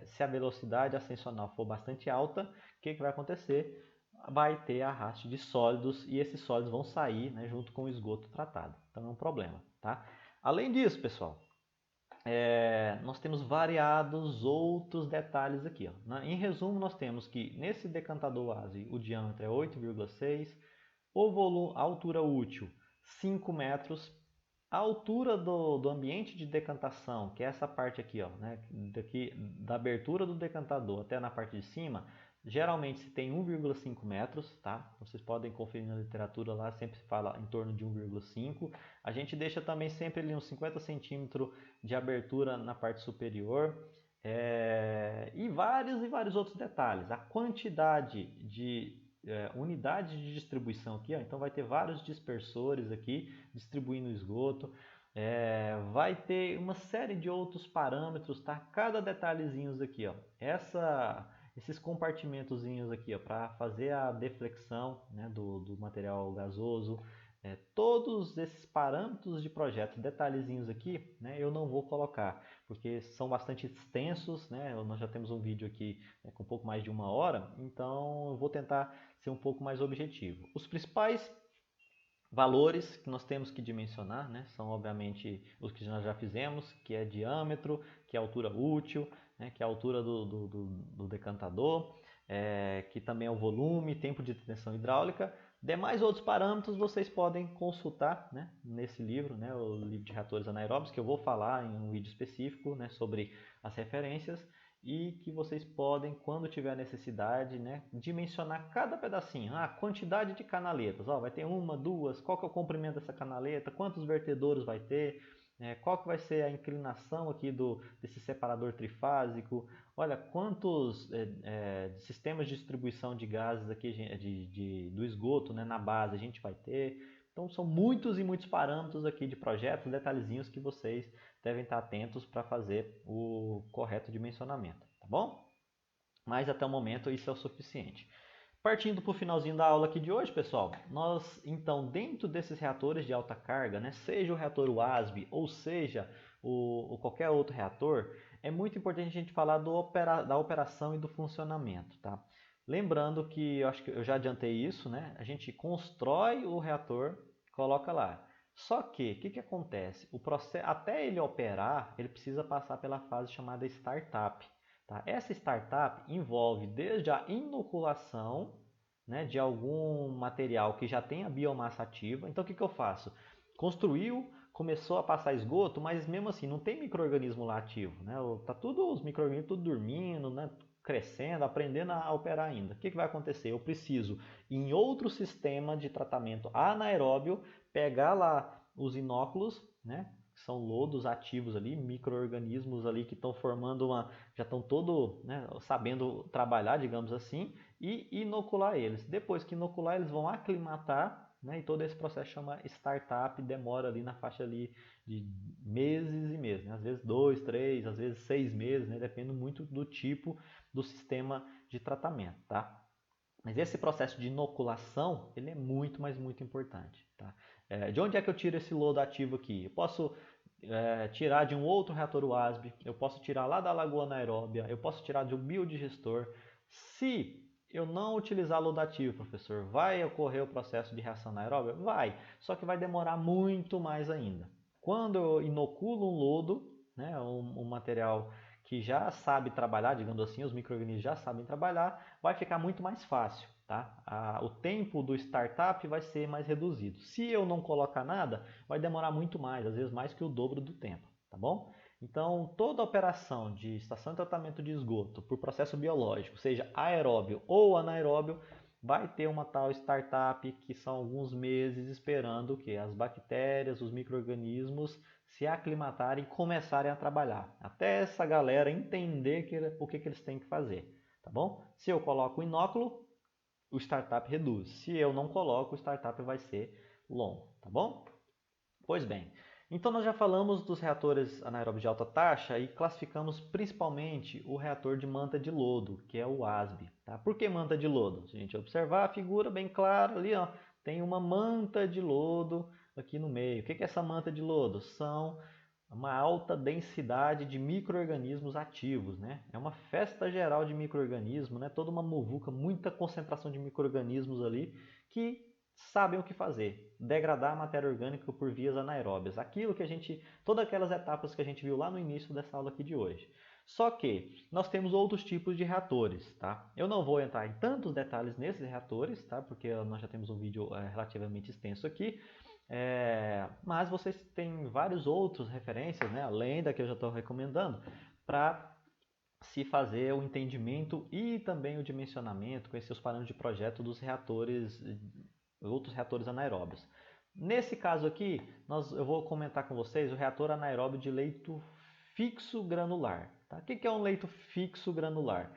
se a velocidade ascensional for bastante alta, o que vai acontecer? Vai ter arraste de sólidos e esses sólidos vão sair, né, junto com o esgoto tratado. Então é um problema. Tá? Além disso, pessoal, nós temos variados outros detalhes aqui. Ó. Em resumo, nós temos que nesse decantador ASE o diâmetro é 8,6, a altura útil 5 metros, a altura do ambiente de decantação, que é essa parte aqui, ó, né, daqui, da abertura do decantador até na parte de cima, geralmente se tem 1,5 metros, tá? Vocês podem conferir na literatura lá, sempre se fala em torno de 1,5. A gente deixa também sempre ali uns 50 centímetros de abertura na parte superior. E vários outros detalhes. A quantidade de unidades de distribuição aqui, ó, então vai ter vários dispersores aqui distribuindo o esgoto. Vai ter uma série de outros parâmetros, tá? Cada detalhezinho aqui, ó. Esses compartimentozinhos aqui para fazer a deflexão, né, do material gasoso, todos esses parâmetros de projeto, detalhezinhos aqui, né, eu não vou colocar, porque são bastante extensos, né, nós já temos um vídeo aqui com um pouco mais de 1 hora, então eu vou tentar ser um pouco mais objetivo. Os principais valores que nós temos que dimensionar, né, são obviamente os que nós já fizemos, que é diâmetro, que é altura útil, né, que é a altura do decantador, que também é o volume, tempo de detenção hidráulica. Demais outros parâmetros vocês podem consultar, né, nesse livro, né, o livro de reatores anaeróbios, que eu vou falar em um vídeo específico, né, sobre as referências, e que vocês podem, quando tiver necessidade, né, dimensionar cada pedacinho. A quantidade de canaletas, ó, vai ter 1, 2, qual que é o comprimento dessa canaleta, quantos vertedouros vai ter, qual que vai ser a inclinação aqui desse separador trifásico, olha quantos sistemas de distribuição de gases aqui, do esgoto, né, na base a gente vai ter. Então são muitos e muitos parâmetros aqui de projetos, detalhezinhos que vocês devem estar atentos para fazer o correto dimensionamento, tá bom? Mas até o momento isso é o suficiente. Partindo para o finalzinho da aula aqui de hoje, pessoal, nós então dentro desses reatores de alta carga, né, seja o reator WASB ou seja qualquer outro reator, é muito importante a gente falar da operação e do funcionamento, tá? Lembrando que eu acho que eu já adiantei isso, né? A gente constrói o reator, coloca lá. Só que o que acontece? O processo, até ele operar, ele precisa passar pela fase chamada startup. Tá? Essa startup envolve desde a inoculação, né, de algum material que já tem a biomassa ativa. Então o que eu faço? Construiu, começou a passar esgoto, mas mesmo assim não tem micro-organismo lá ativo. Né? Os micro-organismos tudo dormindo, né? Crescendo, aprendendo a operar ainda. O que vai acontecer? Eu preciso, em outro sistema de tratamento anaeróbio, pegar lá os inóculos, né? Que são lodos ativos ali, micro-organismos ali que estão formando já estão todo, né, sabendo trabalhar, digamos assim, e inocular eles. Depois que inocular, eles vão aclimatar, né, e todo esse processo chama startup, demora ali na faixa ali de meses e meses, né? Às vezes 2, 3, às vezes 6 meses, né? Depende muito do tipo do sistema de tratamento, tá? Mas esse processo de inoculação, ele é muito, mas muito importante, tá? De onde é que eu tiro esse lodo ativo aqui? Eu posso tirar de um outro reator WASB, eu posso tirar lá da lagoa anaeróbia, eu posso tirar de um biodigestor. Se eu não utilizar lodo ativo, professor, vai ocorrer o processo de reação anaeróbia? Vai, só que vai demorar muito mais ainda. Quando eu inoculo um lodo, né, um material que já sabe trabalhar, digamos assim, os micro-organismos já sabem trabalhar, vai ficar muito mais fácil. Tá? O tempo do startup vai ser mais reduzido. Se eu não colocar nada, vai demorar muito mais, às vezes mais que o dobro do tempo, tá bom? Então, toda operação de estação de tratamento de esgoto por processo biológico, seja aeróbio ou anaeróbio, vai ter uma tal startup que são alguns meses esperando que as bactérias, os micro-organismos se aclimatarem e começarem a trabalhar. Até essa galera entender o que eles têm que fazer, tá bom? Se eu coloco o inóculo, o startup reduz. Se eu não coloco, o startup vai ser longo, tá bom? Pois bem, então nós já falamos dos reatores anaeróbios de alta taxa e classificamos principalmente o reator de manta de lodo, que é o WASB. Tá? Por que manta de lodo? Se a gente observar a figura bem clara ali, ó, tem uma manta de lodo aqui no meio. O que é essa manta de lodo? São uma alta densidade de micro-organismos ativos, né? É uma festa geral de micro-organismos, né? Toda uma muvuca, muita concentração de micro-organismos ali que sabem o que fazer, degradar a matéria orgânica por vias anaeróbias. Aquilo que todas aquelas etapas que a gente viu lá no início dessa aula aqui de hoje. Só que nós temos outros tipos de reatores, tá? Eu não vou entrar em tantos detalhes nesses reatores, tá? Porque nós já temos um vídeo relativamente extenso aqui. Mas vocês têm vários outros referências, né, além da que eu já estou recomendando, para se fazer o entendimento e também o dimensionamento, conhecer os parâmetros de projeto dos reatores, outros reatores anaeróbios. Nesse caso aqui, eu vou comentar com vocês o reator anaeróbio de leito fixo granular. Tá? O que é um leito fixo granular?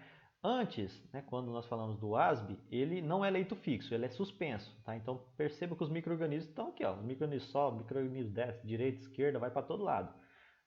Antes, né, quando nós falamos do ASB, ele não é leito fixo, ele é suspenso. Tá? Então perceba que os micro-organismos estão aqui. Ó, os micro-organismos sobem, micro-organismos descem, direita, esquerda, vai para todo lado.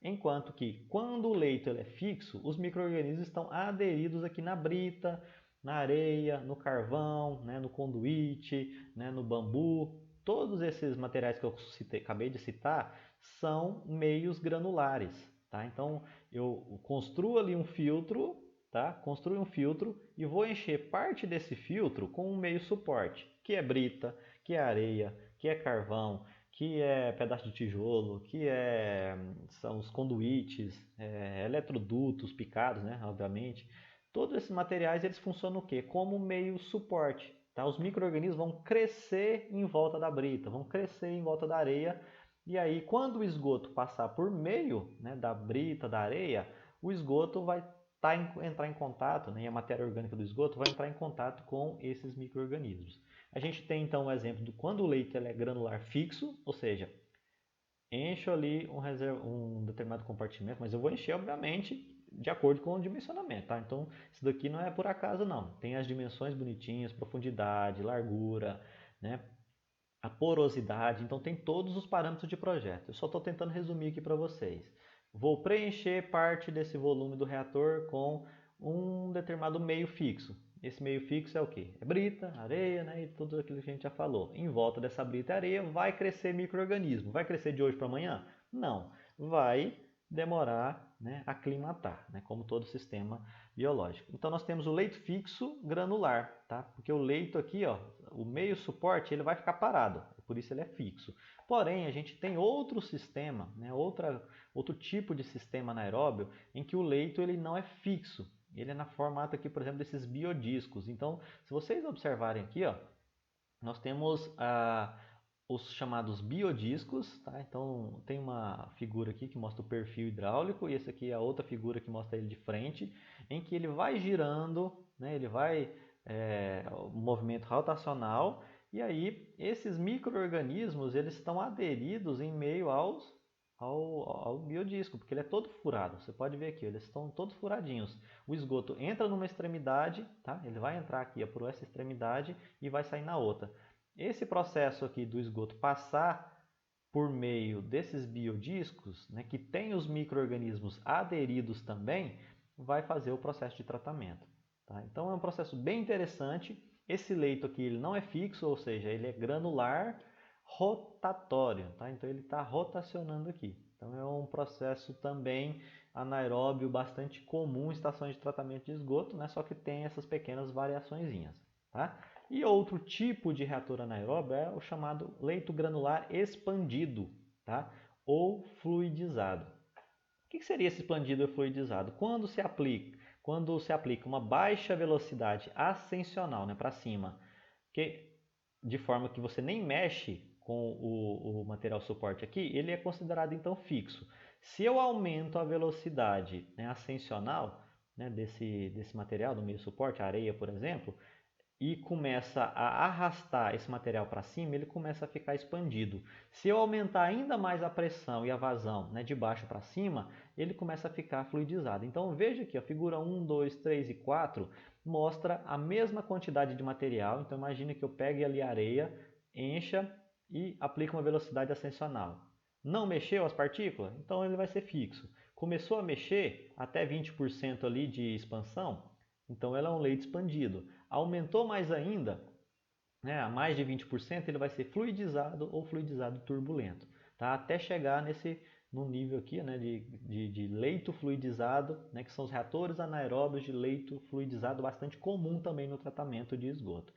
Enquanto que quando o leito ele é fixo, os micro-organismos estão aderidos aqui na brita, na areia, no carvão, né, no conduíte, né, no bambu. Todos esses materiais que eu acabei de citar são meios granulares. Tá? Então eu construo ali um filtro, tá? Construo um filtro e vou encher parte desse filtro com um meio suporte, que é brita, que é areia, que é carvão, que é pedaço de tijolo, são os conduítes, eletrodutos picados, né, obviamente. Todos esses materiais eles funcionam o quê? Como meio suporte. Tá? Os micro-organismos vão crescer em volta da brita, vão crescer em volta da areia. E aí, quando o esgoto passar por meio, né, da brita, da areia, o esgoto vai entrar em contato, né, e a matéria orgânica do esgoto vai entrar em contato com esses micro-organismos. A gente tem então o exemplo de quando o leito é granular fixo, ou seja, encho ali um determinado compartimento, mas eu vou encher, obviamente, de acordo com o dimensionamento. Tá? Então, isso daqui não é por acaso, não. Tem as dimensões bonitinhas, profundidade, largura, né? A porosidade, então tem todos os parâmetros de projeto. Eu só estou tentando resumir aqui para vocês. Vou preencher parte desse volume do reator com um determinado meio fixo. Esse meio fixo é o que? É brita, areia, né? E tudo aquilo que a gente já falou. Em volta dessa brita e areia vai crescer micro-organismo. Vai crescer de hoje para amanhã? Não. Vai demorar, né, a aclimatar, né, como todo sistema biológico. Então nós temos o leito fixo granular, tá? Porque o leito aqui, ó, o meio suporte, ele vai ficar parado, por isso ele é fixo. Porém, a gente tem outro sistema, né, outro tipo de sistema anaeróbio em que o leito ele não é fixo. Ele é na formato aqui, por exemplo, desses biodiscos. Então, se vocês observarem aqui, ó, nós temos os chamados biodiscos, tá? Então tem uma figura aqui que mostra o perfil hidráulico e essa aqui é a outra figura que mostra ele de frente, em que ele vai girando, né? Ele vai um movimento rotacional e aí esses micro-organismos eles estão aderidos em meio ao biodisco, porque ele é todo furado. Você pode ver aqui, eles estão todos furadinhos. O esgoto entra numa extremidade, tá? Ele vai entrar aqui por essa extremidade e vai sair na outra. Esse processo aqui do esgoto passar por meio desses biodiscos, né, que tem os micro-organismos aderidos também, vai fazer o processo de tratamento. Tá? Então é um processo bem interessante. Esse leito aqui ele não é fixo, ou seja, ele é granular rotatório. Tá? Então ele está rotacionando aqui. Então é um processo também anaeróbio bastante comum em estações de tratamento de esgoto, né? Só que tem essas pequenas variaçõezinhas. Tá? E outro tipo de reator anaeróbio é o chamado leito granular expandido, tá? Ou fluidizado. O que seria esse expandido ou fluidizado? Quando se aplica uma baixa velocidade ascensional, né, para cima, de forma que você nem mexe com o material suporte aqui, ele é considerado então fixo. Se eu aumento a velocidade, né, ascensional, né, desse material, do meio suporte, a areia, por exemplo, e começa a arrastar esse material para cima, ele começa a ficar expandido. Se eu aumentar ainda mais a pressão e a vazão, né, de baixo para cima, ele começa a ficar fluidizado. Então veja aqui, a figura 1, 2, 3 e 4 mostra a mesma quantidade de material. Então imagine que eu pegue ali a areia, encha e aplique uma velocidade ascensional. Não mexeu as partículas? Então ele vai ser fixo. Começou a mexer até 20% ali de expansão? Então ela é um leito expandido. Aumentou mais ainda, né, a mais de 20%, ele vai ser fluidizado ou fluidizado turbulento, tá? Até chegar no nível aqui, né, de leito fluidizado, né, que são os reatores anaeróbios de leito fluidizado, bastante comum também no tratamento de esgoto.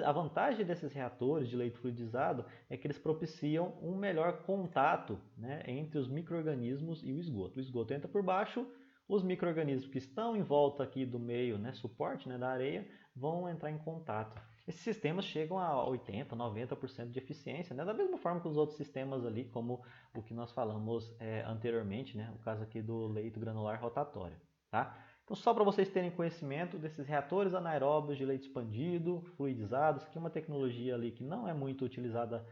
A vantagem desses reatores de leito fluidizado é que eles propiciam um melhor contato, né, entre os micro-organismos e o esgoto. O esgoto entra por baixo, os micro-organismos que estão em volta aqui do meio, né, suporte, né, da areia, vão entrar em contato. Esses sistemas chegam a 80%, 90% de eficiência, né? Da mesma forma que os outros sistemas ali, como o que nós falamos anteriormente, né? O caso aqui do leito granular rotatório. Tá? Então, só para vocês terem conhecimento desses reatores anaeróbios de leito expandido, fluidizados, que é uma tecnologia ali que não é muito utilizada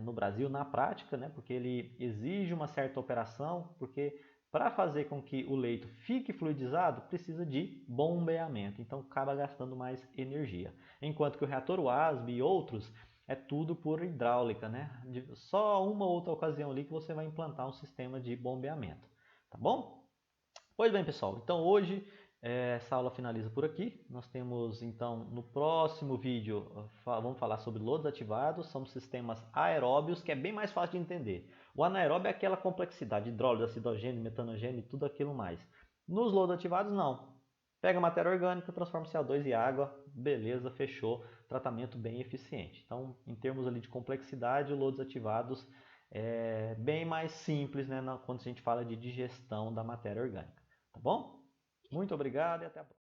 no Brasil na prática, né? Porque ele exige uma certa operação, porque para fazer com que o leito fique fluidizado, precisa de bombeamento, então acaba gastando mais energia. Enquanto que o reator WASB e outros é tudo por hidráulica, né? Só uma outra ocasião ali que você vai implantar um sistema de bombeamento, tá bom? Pois bem, pessoal, então hoje essa aula finaliza por aqui. Nós temos então no próximo vídeo, vamos falar sobre lodos ativados, são sistemas aeróbios, que é bem mais fácil de entender. O anaeróbio é aquela complexidade, hidrólise, acidogênio, metanogênio e tudo aquilo mais. Nos lodos ativados, não. Pega matéria orgânica, transforma CO2 em água, beleza, fechou, tratamento bem eficiente. Então, em termos ali de complexidade, os lodos ativados é bem mais simples, né, quando a gente fala de digestão da matéria orgânica. Tá bom? Muito obrigado e até a próxima.